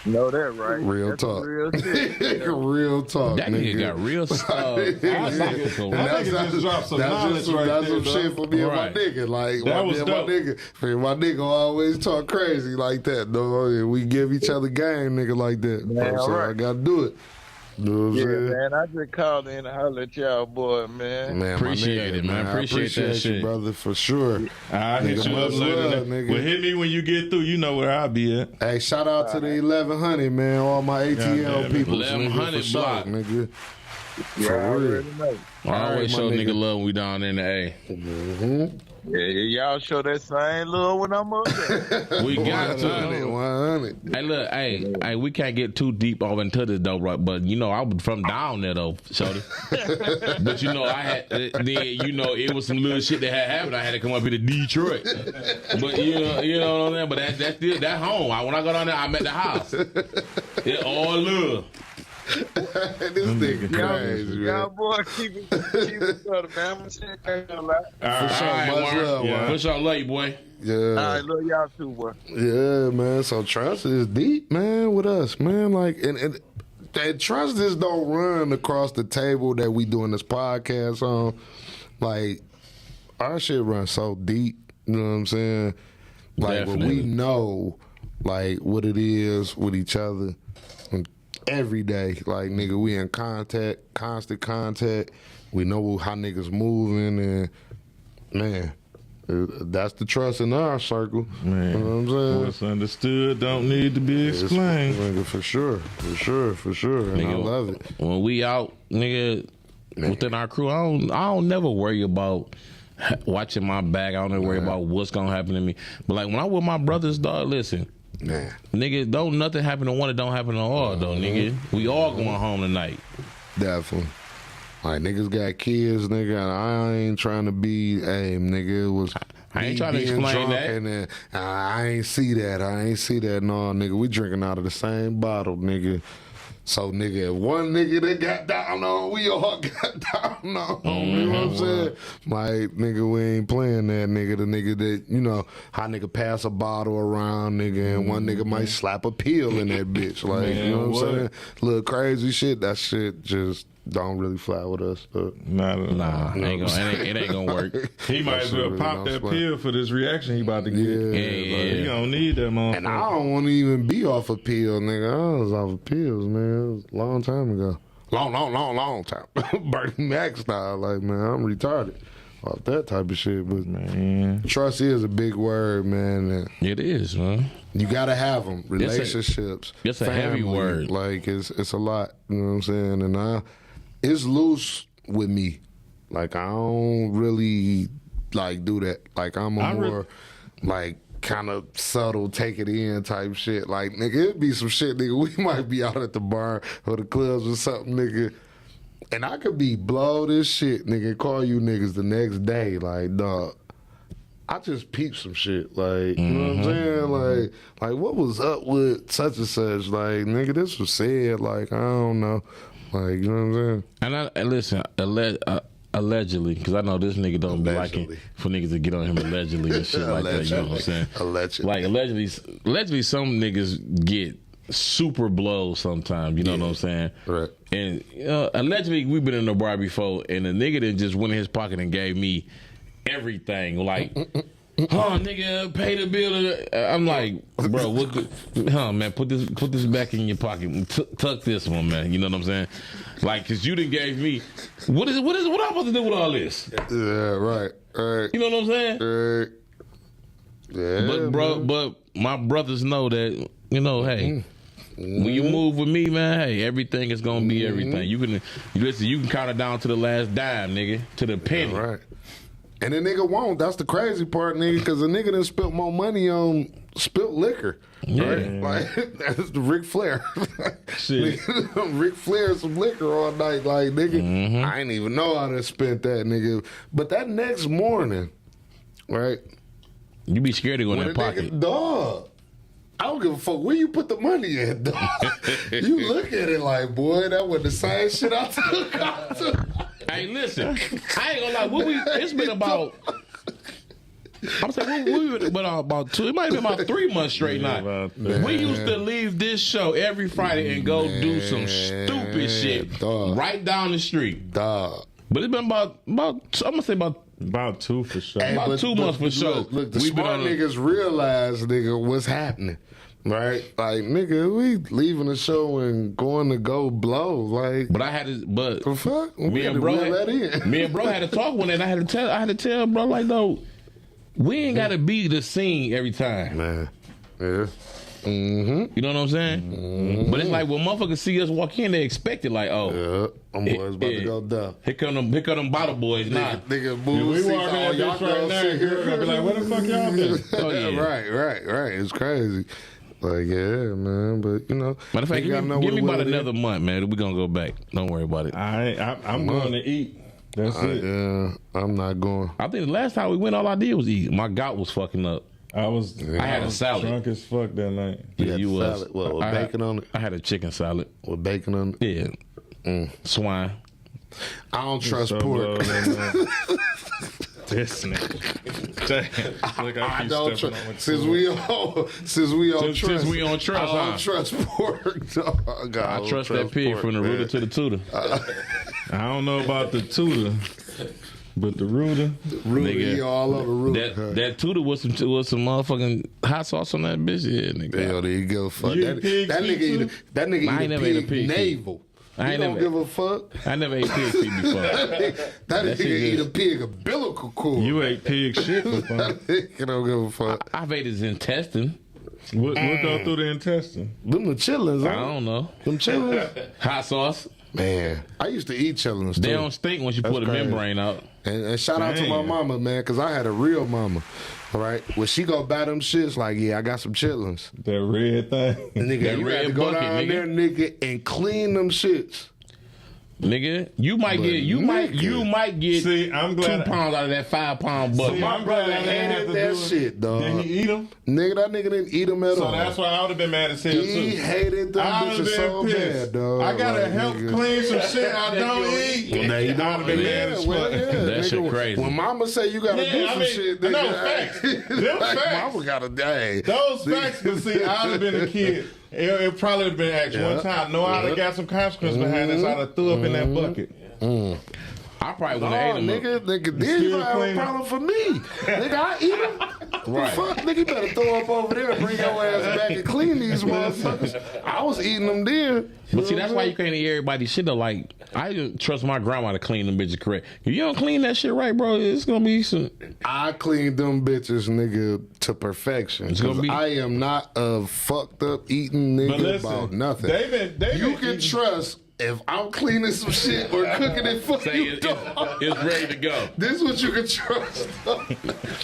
Know that, right? Real That's talk. Real shit. Real talk, That nigga. nigga got real stuff. I think it just dropped some knowledge right that's there, some shit for me and my Right. nigga. Like, That me was and my dope. nigga. My nigga always talk crazy like that, dog. And we give each other game, nigga, like that. Man, so all right. I gotta do it. You know what I'm Yeah, saying? man. I just called in to holler at y'all, boy, man. Man, Appreciate my nigga, it, man. I Appreciate that you, shit. brother, for sure. I'll hit Nigga, you up much later. love, nigga. Well, hit me when you get through. You know where I'll be at. Hey, shout out to the 1100, man. All my ATL Goddamn it. people. 1100 for sure, block. nigga. Yeah, I For real. already know. I always my show nigga. nigga love when we down there in the A. Mm-hmm. Yeah, y'all show that same love when I'm up there. We got 100, to. 100. Hey, look, hey, we can't get too deep off into this though, right? But you know, I was from down there though, Shorty. But you know, I had then you know it was some little shit that had happened. I had to come up here to Detroit. But you know what I'm saying. But that's still that home. When I go down there, I'm at the house. It all love. This nigga crazy, Y'all man. boy, keep it brother, man. I'm gonna check out lot. For sure, All right, much Warren. love, Yeah. Warren. For sure, love you, boy. All Yeah. right, love y'all too, boy. Yeah, man. So trust is deep, man, with us, man. Like, and trust just don't run across the table that we doing this podcast on. Like, our shit runs so deep. You know what I'm saying? Like, when we Definitely. know, like, what it is with each other every day. Like, nigga, we in contact, constant contact. We know how niggas moving, and man. That's the trust in our circle. Man, you know what I'm saying? what's understood don't need to be explained. Nigga, for sure. And I Nigga, love it. When we out, nigga, within our crew, I don't never worry about watching my back. I don't never worry about what's gonna happen to me. But like when I'm with my brothers, dog, listen, Man. nigga, don't nothing happen to one, it don't happen to all, though, nigga. We all going home tonight. Definitely. Like, niggas got kids, nigga, and I ain't trying to be, hey, nigga, it was. I ain't me trying to being explain drunk that. And then, I ain't see that. No, nigga, we drinking out of the same bottle, nigga. So, nigga, if one nigga that got down on, we all got down on. You know what I'm saying? Like, nigga, we ain't playing that, nigga. The nigga that, you know, how nigga pass a bottle around, nigga, and one nigga might slap a pill in that bitch. Like, Man, you know what I'm what? saying? Little crazy shit. That shit just don't really fly with us. But Nah, It ain't gonna work. He might as well really pop don't that explain. pill for this reaction he about to get. Yeah. He don't need that motherfucker. and I don't want to even be off a pill, nigga. I was off of pills, man. It was a long time ago. Long time. Bernie Mac style. Like, man, I'm retarded off that type of shit. But Man. trust is a big word, man. And It is, man. you gotta have them. Relationships. it's a heavy family, word. Like, it's a lot. You know what I'm saying? And it's loose with me. Like, I don't really like do that. Like, I'm a more like kind of subtle, take it in type shit. Like, nigga, it'd be some shit, nigga. We might be out at the bar or the clubs or something, nigga. And I could be blowed as shit, nigga, call you niggas the next day. Like, dog, I just peeped some shit. Like, you know what I'm saying? Like, what was up with such and such? Like, nigga, this was said. Like, I don't know. Like, you know what I'm saying? And listen, allegedly, because I know this nigga don't be Allegedly. liking for niggas to get on him allegedly and shit like that. You know what I'm saying? Allegedly. Like allegedly, some niggas get super blows sometimes. You know what I'm saying? Right. And allegedly, we've been in the bar before, and the nigga that just went in his pocket and gave me everything, like. Huh, nigga, pay the bill. I'm like, bro, man, put this back in your pocket. Tuck this one, man. You know what I'm saying? Like, cause you done gave me. What I'm supposed to do with all this? Yeah, right. You know what I'm saying? Right. Yeah, But bro, man. but my brothers know that, you know, hey, when you move with me, man, hey, everything is gonna be everything. You can count it down to the last dime, nigga, to the penny. Right. And the nigga won't. That's the crazy part, nigga, because the nigga done spent more money on spilt liquor. Right? Like, that's the Ric Flair. Shit. Ric Flair some liquor all night. Like, nigga, I ain't even know I done spent that, nigga. But that next morning, right? You be scared to go in When that the pocket. nigga, dog, I don't give a fuck where you put the money in, dog. You look at it like, boy, that was the same shit I took. Hey, listen, I ain't gonna lie. It's been about. I'm saying we've been about 2. It might have been about 3 months straight now. about We used to leave this show every Friday and go do some stupid shit dog. right down the street. Dog. But it's been about I'm gonna say About 2 for sure. About 2 months for sure. Look, the We been smart on a- niggas realize, nigga, what's happening. Right? Like, nigga, we leaving the show and going to go blow. Like, But I had to, but the fuck? We me had and to bro, reel that in. me and bro had to talk one day. And I had to tell bro like, no, we ain't got to be the scene every time. Man, yeah. You know what I'm saying? But it's like when motherfuckers see us walk in, they expect it. Like, oh, Yeah, I'm boys about to go down. here come them bottle boys. Nah, Nigga, If move we seats, walk in all that y'all bitch right girls now, sit you're gonna be like, where the fuck y'all been? Oh, yeah. Right. It's crazy. Like, yeah, man. But, you know. matter of fact, nigga, I know give me what about it is. another month, man. We gonna go back. Don't worry about it. I'm going to eat. That's it. Yeah, I'm not going. I think the last time we went, all I did was eat. My gout was fucking up. I had a salad. drunk as fuck that night. Yeah, you was. Salad, what, with bacon on it? I had a chicken salad. With bacon on it? Yeah. Swine. I don't trust So pork. low that night. This nigga. Damn. Look, I I keep don't stepping trust. on my Since toes. we on Since trust, we on trust, I don't huh? trust pork. Dog. I trust that pig pork, from the man. rooter to the tutor. I don't know about the tutor, but the rooter. Rudy, Nigga. he all over Rudy. That tutor was some motherfucking hot sauce on that bitch. Yeah, nigga. Hell, there you go. Fuck You that. eat pig That feet nigga too? eat. That nigga I ain't eat a never ate a pig pig feet. navel. I He ain't don't never- give a fuck. I never ate pig feet before. That nigga shit eat a good. pig umbilical cord. You ate pig shit for fun. That nigga don't give a fuck. I've ate his intestine. What go through the intestine? Them the chillins, I huh? don't know. Them chillins. Hot sauce. Man, I used to eat chillins They too. don't stink once you That's pull the crazy. membrane out. And shout out to my Damn. mama, man, because I had a real mama. All right, when she go buy them shits, like, yeah, I got some chitlins. That red thing. Nigga, That you red got to go bucket, down nigga. there, nigga, and clean them shits. Nigga, you might But get nigga. See, I'm glad 2 pounds out of that 5 pound bucket. See, My I'm glad brother I didn't have hated to that do it. shit, dog. Did he eat them? Nigga, that nigga didn't eat them at So all. that's why I would have been mad as hell He too. hated them I would have bitches so been pissed. bad, dog. I gotta Like, help nigga. clean some shit I don't eat. Well, now you I would have been mad as fuck. That shit nigga, crazy. When mama say you gotta Yeah, do I some mean, shit, no, nigga, facts. hey, Them like, facts. mama gotta die. Those facts, cause see, I'd have been a kid. It probably would have been asked one time. No, I'd have got some consequence behind this. I'd have threw up in that bucket. I probably Oh, would have ate them. nigga, then you still gonna have a clean problem for me. Nigga, I eat them. Right. Fuck, nigga, you better throw up over there and bring your ass back and clean these motherfuckers. I was eating them then. But see, that's why you can't eat everybody's shit though. Like, I didn't trust my grandma to clean them bitches correct. If you don't clean that shit right, bro, it's gonna be some. I cleaned them bitches, nigga, to perfection. It's gonna 'Cause be- I am not a fucked up eating But nigga listen, about nothing. they You been can eating- trust if I'm cleaning some shit or cooking it for Say you, it's dog. ready to go. This is what you can trust.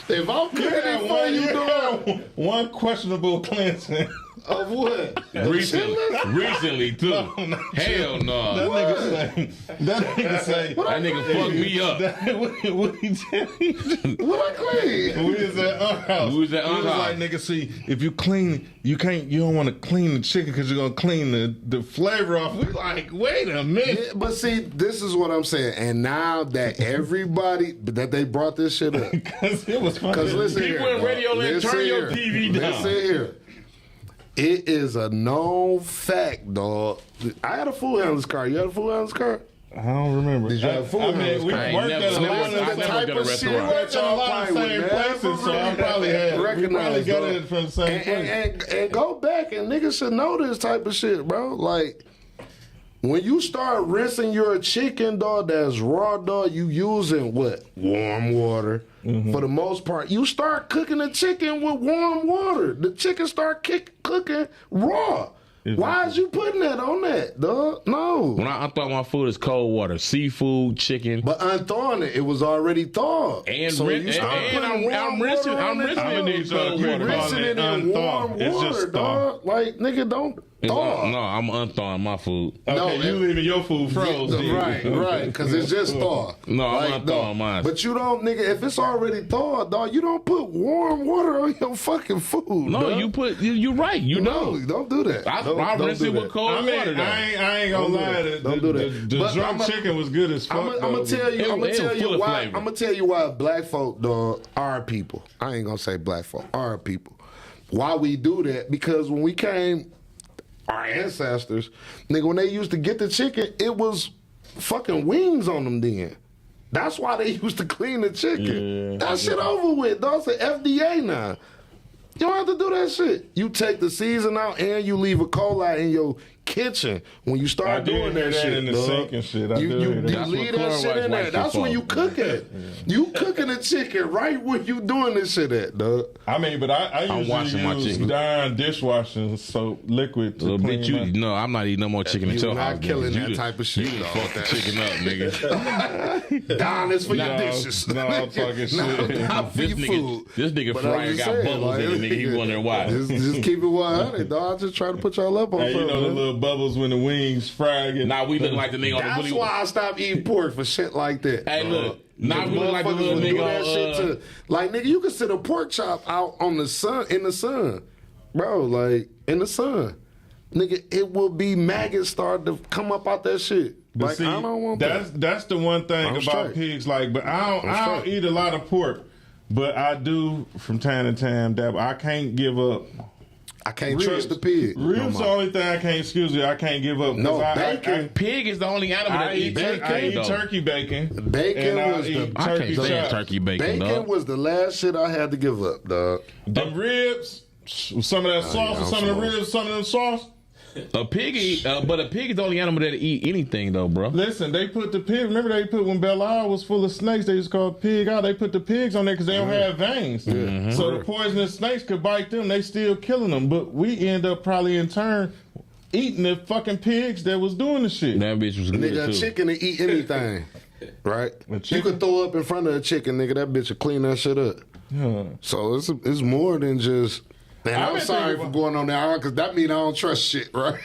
If I'm cooking You had it for you, dog, one questionable cleansing. of what? Recently too. Hell That no. nigga say. That nigga fucked me up. What he tell you? What I clean? We was at our house. We was at our was house. like, nigga, see, if you clean, you don't want to clean the chicken because you're gonna clean the flavor off. We like, wait a minute. Yeah, but see, this is what I'm saying. And now that everybody that they brought this shit up, Because it was funny. because listen People here, in radio land, listen turn your here. TV down. Listen here. It is a known fact, dog. I had a food handler's car. You had a food handler's car? I don't remember. Did you have food I handlers? mean, we I ain't worked never- at a I lot never- of I the never type done a of shit. We restaurant. worked at a lot of the same places, so I probably had. We probably Recognize, got dog. it from the same place. And go back and niggas should know this type of shit, bro. Like, when you start rinsing your chicken, dog, that's raw, dog, you using what? Warm water. For the most part, you start cooking the chicken with warm water. The chicken start cooking raw. Why is you putting that on that, dog? No. When I unthaw my food, it's cold water, seafood, chicken. But unthawing it, it was already thawed. And so rin- you start and putting I'm warm rinsing- water I'm on it, rinsing I'ma dog. need y'all to You quit rinsing calling it it in warm unthaw. It's water, just dog. Like, nigga, don't thaw. No, I'm unthawing my food. Okay, No, you leaving your food frozen. Right, because it's just thawed. No, I'm not no. thawing mine. But you don't, nigga, if it's already thawed, dog, you don't put warm water on your fucking food. No, dog. you're right. You know. No, don't do that. I Don't rinse do it with that. cold I mean, water though. I ain't gonna lie. Don't do that. The But drunk chicken was good as fuck. I'm gonna tell you. It- I'm gonna it tell was you full of why. flavor. I'm gonna tell you why black folk, dog, our people. I ain't gonna say black folk, our people. Why we do that? Because when we came, our ancestors, nigga, when they used to get the chicken, it was fucking wings on them. Then that's why they used to clean the chicken. Yeah. That shit over with. Dog, it's an FDA now. You don't have to do that shit. You take the season out and you leave a cola in your kitchen when you start doing that shit. In the sink and shit. You That's leave that shit in there. That's where you cook at. You cooking the chicken right where you doing this shit at, dog. I mean, but I usually use Dawn dishwashing soap liquid to clean bitch, no, I'm not eating no more chicken at your house. Not killing that type of shit. You fuck the chicken up, nigga. Don, it's for your dishes. No, I'm talking shit. Not for your food. This nigga fryer got bubbles in it, nigga. He wondering why. Just keep it 100, dog. I just try to put y'all up on Hey, you know the little bubbles when the wings fry. Nah, we looking like the nigga on the That's why I stopped eating pork for shit like that. Hey, look. Nah, we look like the little nigga. Like, nigga, you can sit a pork chop out on the sun, in the sun. Bro, like, in the sun. Nigga, it will be maggots start to come up out that shit. But Like, see, I don't want that. That's the one thing I'm about straight. pigs. Like, but I don't eat a lot of pork. But I do from time to time. That I can't give up. I can't trust the pig. Ribs the only thing I can't give up. No, bacon. Pig is the only animal that eat bacon. I eat turkey bacon. Bacon and was the I can't stand turkey bacon, dog. was the last shit I had to give up, dog. Them ribs, some of that sauce, yeah, some of the ribs, some of the sauce. A pig, but a pig is the only animal that eat anything though, bro. Listen, they put the pig. Remember they put when Belle Isle was full of snakes. They just called pig out. They put the pigs on there because they don't have veins. So the poisonous snakes could bite them. They still killing them. But we end up probably in turn eating the fucking pigs that was doing the shit. That bitch was good Nigga, a too. chicken to eat anything, right? You chicken? could throw up in front of a chicken, nigga. That bitch will clean that shit up. Yeah. So it's more than just. Man, I've I'm been sorry thinking for going on there because that means I don't trust shit, right?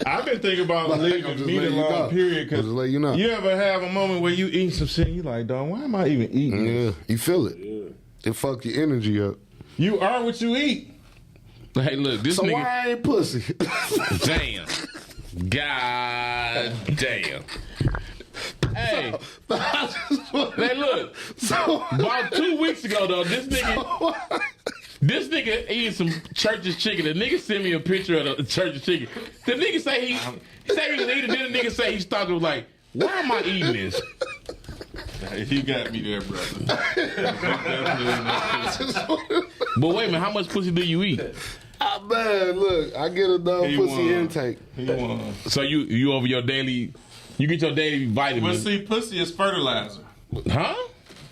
I've been thinking about Like, I'm leaving just meat letting you alone, know. period. I'm Because just letting you know. you ever have a moment where you eat some shit and you like, dog, why am I even eating this? Yeah, you feel it. It fuck your energy up. You are what you eat. Hey, look, this So nigga. why I ain't pussy? Damn. God damn. Hey, hey, look. So About 2 weeks ago, though, this nigga eating some church's chicken. The nigga sent me a picture of the church's chicken. The nigga say he was eating. Then the nigga say he started was like, why am I eating this? You got me there, brother. But wait a minute, how much pussy do you eat? man, look, I get a dumb He pussy won. intake. He won. So you over your daily, you get your daily But vitamins, see, pussy is fertilizer. huh?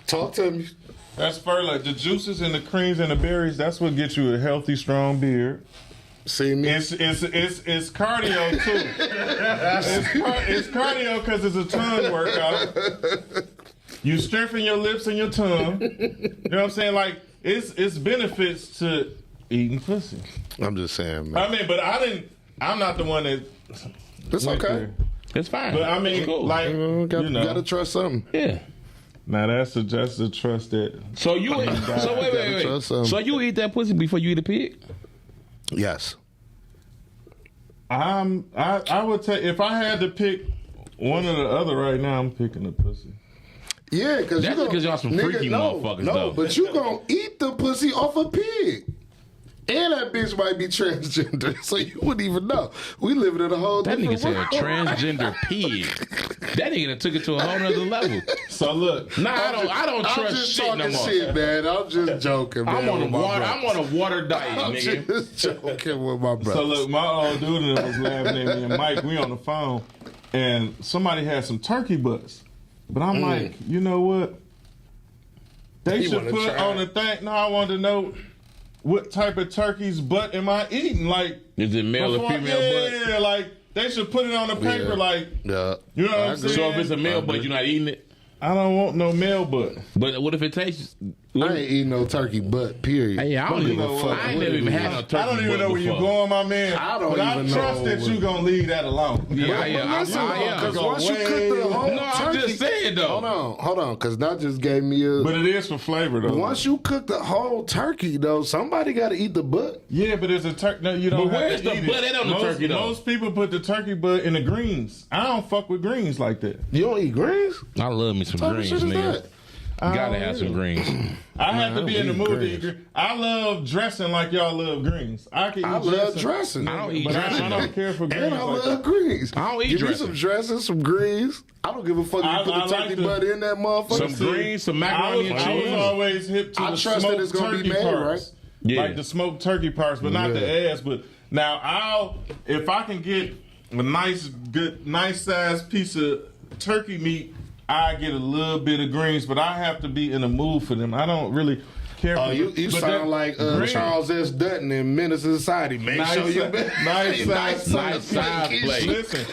Talk to me. That's fertilizer. The juices and the creams and the berries, that's what gets you a healthy, strong beard. See me? It's cardio too. It's cardio because it's a tongue workout. You strengthen your lips and your tongue. You know what I'm saying? Like it's benefits to eating pussy. I'm just saying, man. I mean, but I'm not the one that. It's went okay. there. It's fine. But I mean, Cool. like Gotta trust something. yeah. Now that's the trust that. So you wait. trust him. So you eat that pussy before you eat a pig? Yes. I would take if I had to pick one or the other right now. I'm picking the pussy. Yeah, because That's because y'all some freaky motherfuckers, no, though. but you gonna eat the pussy off a pig. And that bitch might be transgender, so you wouldn't even know. We living in a whole That nigga different said a world. transgender pig. That nigga done took it to a whole nother level. So look, Nah, I don't I'm trust just shit talking no more. shit, man. I'm just joking, man. I'm on with my brother. a water diet, I'm nigga. just joking with my brother. So look, my old dude and them was laughing at me and Mike. We on the phone, and somebody had some turkey butts, but I'm like, you know what? They You should wanna put try on it. the thing. No, I wanted to know what type of turkey's butt am I eating? Like, Is it male or before- female butt? Yeah, like they should put it on the paper. Yeah. Like, Yeah. you know what I I'm agree. saying? So if it's a male butt, you're not eating it? I don't want no male butt. But what if it tastes? I ain't eating no turkey butt, period. Hey, I don't give even a fuck. I ain't never even had no turkey I don't even butt know where you're before. going, my man. I don't but I even trust know that you gonna leave that alone. Yeah, Listen, I because am. once you cook the whole No, I'm turkey, just saying though. hold on, because that just gave me a. But it is for flavor though. Once you cook the whole turkey, though, somebody got to eat the butt. Yeah, but there's a turkey. No, you don't. But have where's to the eat butt it. at on the turkey, though? Most people put the turkey butt in the greens. I don't fuck with greens like that. You don't eat greens? I love me some What type of greens, shit is nigga. that? Gotta have some greens. I have to I be don't in the eat mood to greens. eat greens. I love dressing like y'all love greens. I can eat I love dressing. dressing. I don't eat But dressing. I don't care for greens. And I like love that. greens. I don't eat Give dressing. me some dressing, some greens. I don't give a fuck if I- you put I the like turkey the- butt in that motherfucker. Some greens, some macaroni and I was cheese. always hip to I the trust that smoked it's gonna be turkey made, parts. like the smoked turkey parts, but not the ass. But now if I can get a nice size piece of turkey meat, I get a little bit of greens, but I have to be in the mood for them. I don't really care for you sound like Charles S. Dutton in Menace to Society. Make sure you nice size plate. Listen,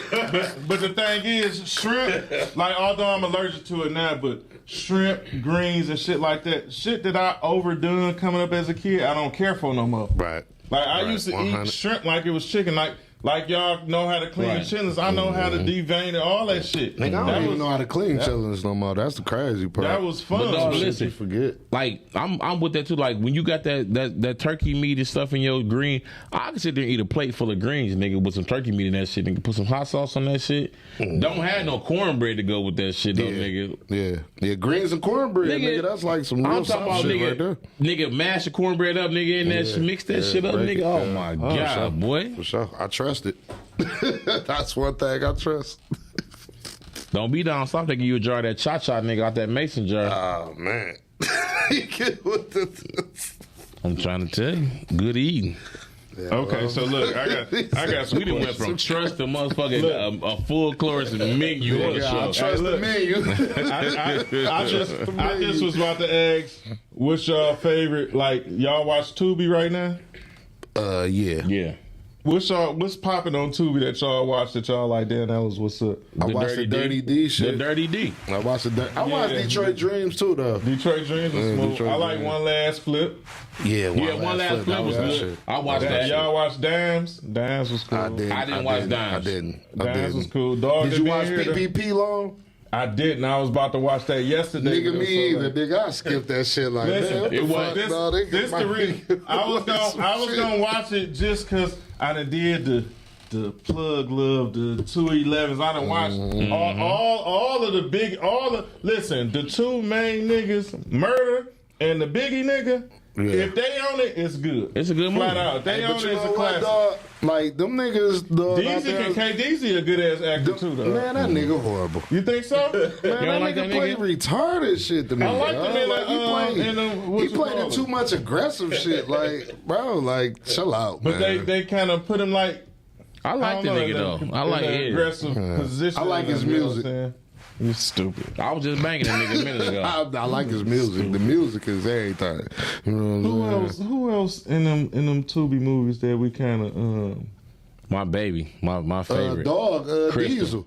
but the thing is, shrimp, like although I'm allergic to it now, but shrimp, greens, and shit like that, shit that I overdone coming up as a kid, I don't care for no more. Right. Like I used to 100. Eat shrimp like it was chicken, like y'all know how to clean chitlins. I know how to devein it, all that shit. Nigga, I don't even know how to clean chitlins no more. That's the crazy part. That was fun. But dog, listen, you forget. Like I'm with that too. Like when you got that turkey meat and stuff in your green, I can sit there and eat a plate full of greens, nigga, with some turkey meat in that shit. Nigga, put some hot sauce on that shit. Don't have no cornbread to go with that shit, though, nigga. Yeah, greens and cornbread, nigga. That's like some real soft shit right there. Nigga, mash the cornbread up, nigga, in that mix that shit up, nigga. Oh my god, boy. For sure, I trust it. That's one thing I trust. Don't be down south taking you a jar of that cha-cha, nigga, out that mason jar. Oh, man. I'm trying to tell you. Good eating. Yeah, okay, so look, I got some. We done went from trust to motherfucking a full course menu on the show. I trust the menu. I just was about to ask, what's y'all favorite? Like, y'all watch Tubi right now? Yeah. What's popping on Tubi that y'all watch that y'all like? Damn, that was what's up. I watched the Dirty D shit. The Dirty D. I watched Detroit Dreams too, though. Detroit Dreams was smooth. I like One Last Flip. Yeah, One Last Flip was good. I watched that. Y'all watch Dimes? Dimes was cool. I didn't watch Dimes. I didn't. Dimes was cool. Dog, did you watch PPP Long? I didn't. I was about to watch that yesterday. Nigga, me either. Nigga, I skipped that shit like that. It was this the reason. I was gonna watch it just because I done did the Plug Love, the 211s. I done watched all of the listen, the two main niggas, Murder and the Biggie nigga. Yeah. If they own it, it's good. It's a good movie. Flat out. If they own it, it's a classic. Dog, like, them niggas, dog. KDZ a good ass actor too, though. Man, that nigga horrible. You think so? Man, that nigga play retarded shit to me. I like the nigga. He played too much aggressive shit. Like, bro, like, chill out, man. But they kind of put him like. I like the nigga, though. I like his aggressive position. I like his music. You stupid. I was just banging that nigga a minute ago. I like his music. The music is everything. You know what I'm saying? Who else in them Tubi movies that we kind of my baby, my favorite. Diesel.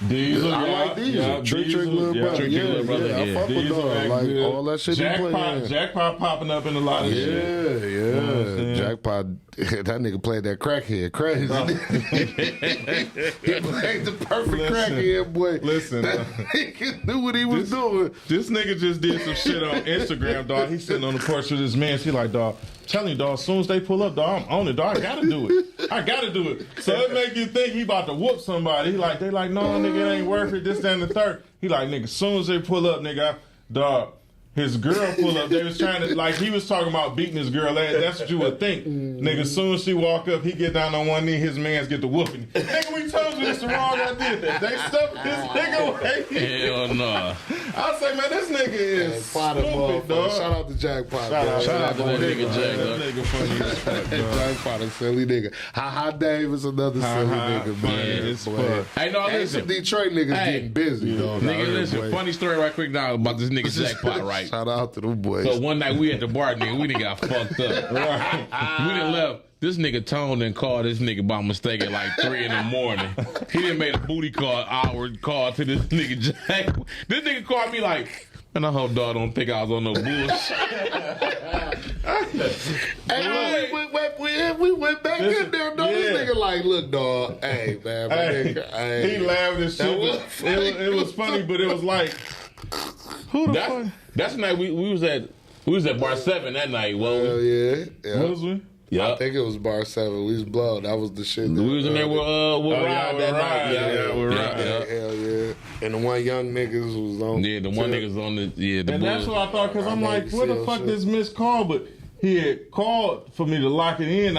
Diesel, I like Diesel. Trick Little Brother. I fuck with Dog. Like all that shit he played. Jackpot popping up in a lot of shit. Yeah. Jackpot. That nigga played that crackhead crazy. He played the perfect crackhead, boy. Listen, he knew what he was doing. This nigga just did some shit on Instagram, dog. He's sitting on the porch with his man. He like, dog, I'm telling you, dog, as soon as they pull up, dog, I'm on it, dog. I gotta do it. So it make you think he about to whoop somebody. They like, no, nigga, it ain't worth it. This, that, and the third. He like, nigga, as soon as they pull up, nigga, dog. His girl pull up. They was trying to, like, he was talking about beating his girl ass. That's what you would think. Nigga, as soon as she walk up, he get down on one knee, his mans get the whooping. Nigga, we told you this the wrong idea. They stuck this nigga away. Hell no. I say, man, this nigga is stupid, dog. Shout out to Jackpot. Shout out to that nigga Jack. That nigga funny as fuck, dog. Jackpot a silly nigga. Ha Davis, another silly nigga, man. It's fun. Hey, no, listen. Some Detroit niggas getting busy, dog. Nigga, listen, funny story right quick now about this nigga Jackpot, right? Shout out to them boys. So one night we at the bar, nigga, we done got fucked up. Right. We done left. This nigga Tone and called this nigga by mistake at like 3 a.m. He done made a booty call to this nigga Jack. This nigga called me like, man, I hope dog don't think I was on no bullshit. Hey, we went back in there, dog. This nigga like, look, dog. Hey, man, my nigga. Hey. He laughed and shit. It was funny, but it was like, who the fuck? That's the night we was at Bar 7 that night. Well, yeah. Was we? Yeah. I think it was Bar 7. We was blown. That was the shit. We was in there with Rod that night. Yeah, with Rod. Hell yeah. And the one young niggas was on. Yeah, the one niggas on the And that's what I thought, because I'm like, where the fuck this missed call? But he had called for me to lock it in.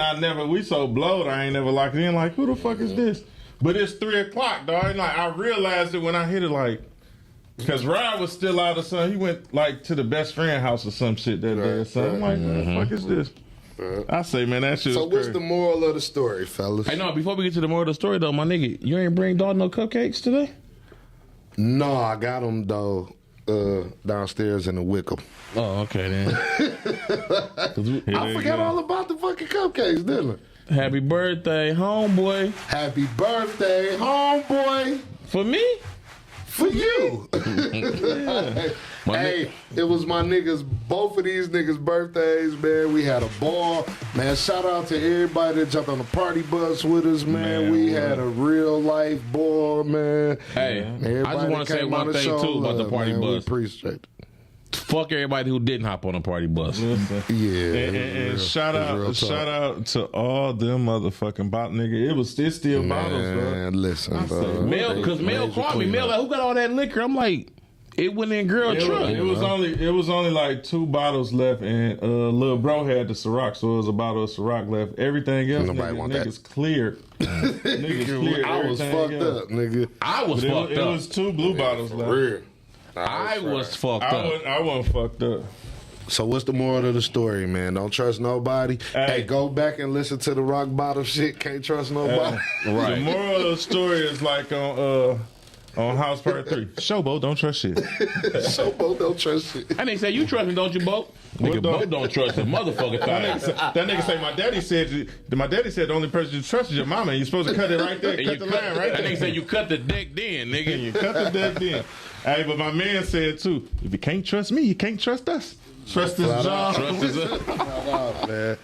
We so blowed, I ain't never locked it in. Like, who the fuck is this? But it's 3 o'clock, dog. And like, I realized it when I hit it, like, because Rod was still out of something. He went like to the best friend house or some shit that day. So I'm like, what the fuck is this? I say, man, that shit. So was what's crazy. the moral of the story, fellas? Hey, no, before we get to the moral of the story, though, my nigga, you ain't bring Dalton no cupcakes today? No, I got them though downstairs in the Wickham. Oh, okay, then. I forgot all about the fucking cupcakes, didn't I? Happy birthday, homeboy. Happy birthday, homeboy. For me? For you. Hey, it was my niggas, both of these niggas' birthdays, man. We had a ball. Man, shout out to everybody that jumped on the party bus with us, man. We had a real life ball, man. Hey, Everybody I just want to say one thing, too, about the party man, we bus. appreciate it. Fuck everybody who didn't hop on the party bus. Yeah. And shout out to all them motherfucking bottle nigga. It's still bottles, bro. Man, listen, bro. Because Mel called me. Mel like, who got all that liquor? I'm like, it went in girl truck. It was only like 2 bottles left, and little bro had the Ciroc, so it was a bottle of Ciroc left. Everything else, Nobody want that. niggas cleared. Niggas cleared. I was everything fucked else. up, nigga. I was fucked It up. was 2 blue bottles For left. real. I was fucked up. I wasn't fucked up. So what's the moral of the story, man? Don't trust nobody. Hey, go back and listen to the rock bottom shit. Can't trust nobody. The moral of the story is like on House Part 3. Showbo, don't trust shit. Showbo don't trust shit. And they say, you trust me, don't you, Bo? Nigga, Bo don't trust the motherfucker thing. That nigga say, my daddy said the only person you trust is your mama, and you're supposed to cut it right there. Cut the line right That there. nigga said, you cut the deck then, nigga. You cut the deck then. Hey, but my man said too, if you can't trust me, you can't trust us. Trust this job. Trust is a... Man.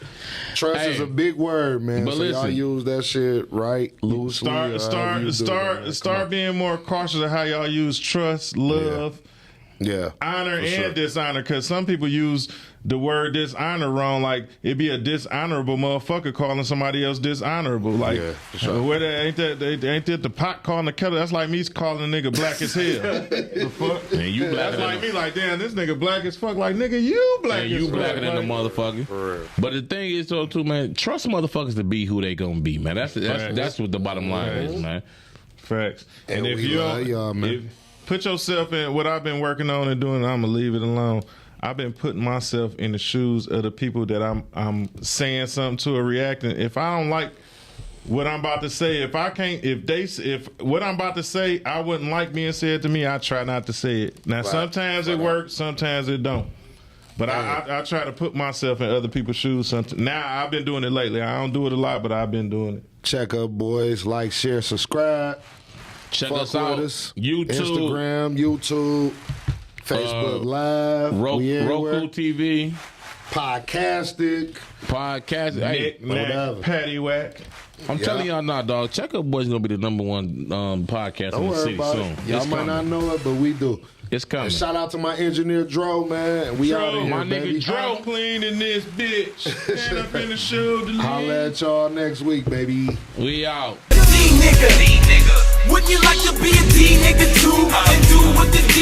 Trust is a big word, man. But so y'all listen. use that shit right, loosely. Start being more cautious of how y'all use trust, love, honor, and sure. dishonor. Because some people use the word dishonor wrong. Like it'd be a dishonorable motherfucker calling somebody else dishonorable. Like for sure. ain't that the pot calling the kettle? That's like me calling a nigga black as hell. The fuck? And you blacker That's than like me. Like damn, this nigga black as fuck. Like nigga, you black and as you fuck. blacker than the Like, motherfucker. For real. But the thing is, though, too, man, trust motherfuckers to be who they gonna be, man. That's what the bottom line is, man. Facts. And if we you love y'all, man. put yourself in what I've been working on and doing, I'm gonna leave it alone. I've been putting myself in the shoes of the people that I'm saying something to or reacting. If I don't like what I'm about to say, if what I'm about to say I wouldn't like being said to me, I try not to say it. Now sometimes it works, sometimes it don't. But I try to put myself in other people's shoes. Now I've been doing it lately. I don't do it a lot, but I've been doing it. Check up, boys. Like, share, subscribe. Check Fuck us out. with us. YouTube, Instagram, YouTube, Facebook Live. we everywhere. Roku TV, Podcastic. podcast. Hey, Knick-knack, paddywhack. I'm telling y'all now, dog. Check Up Boys gonna be the number one podcast Don't in the worry city about soon. it. Y'all might not know it, but we do. It's coming. And shout out to my engineer, Dro, man. We out of here, my nigga baby. Dro. I'm cleaning this bitch. Stand up in the shoulder. Holla at y'all next week, baby. We out. D nigga. Wouldn't you like to be a D nigga too? And do what the D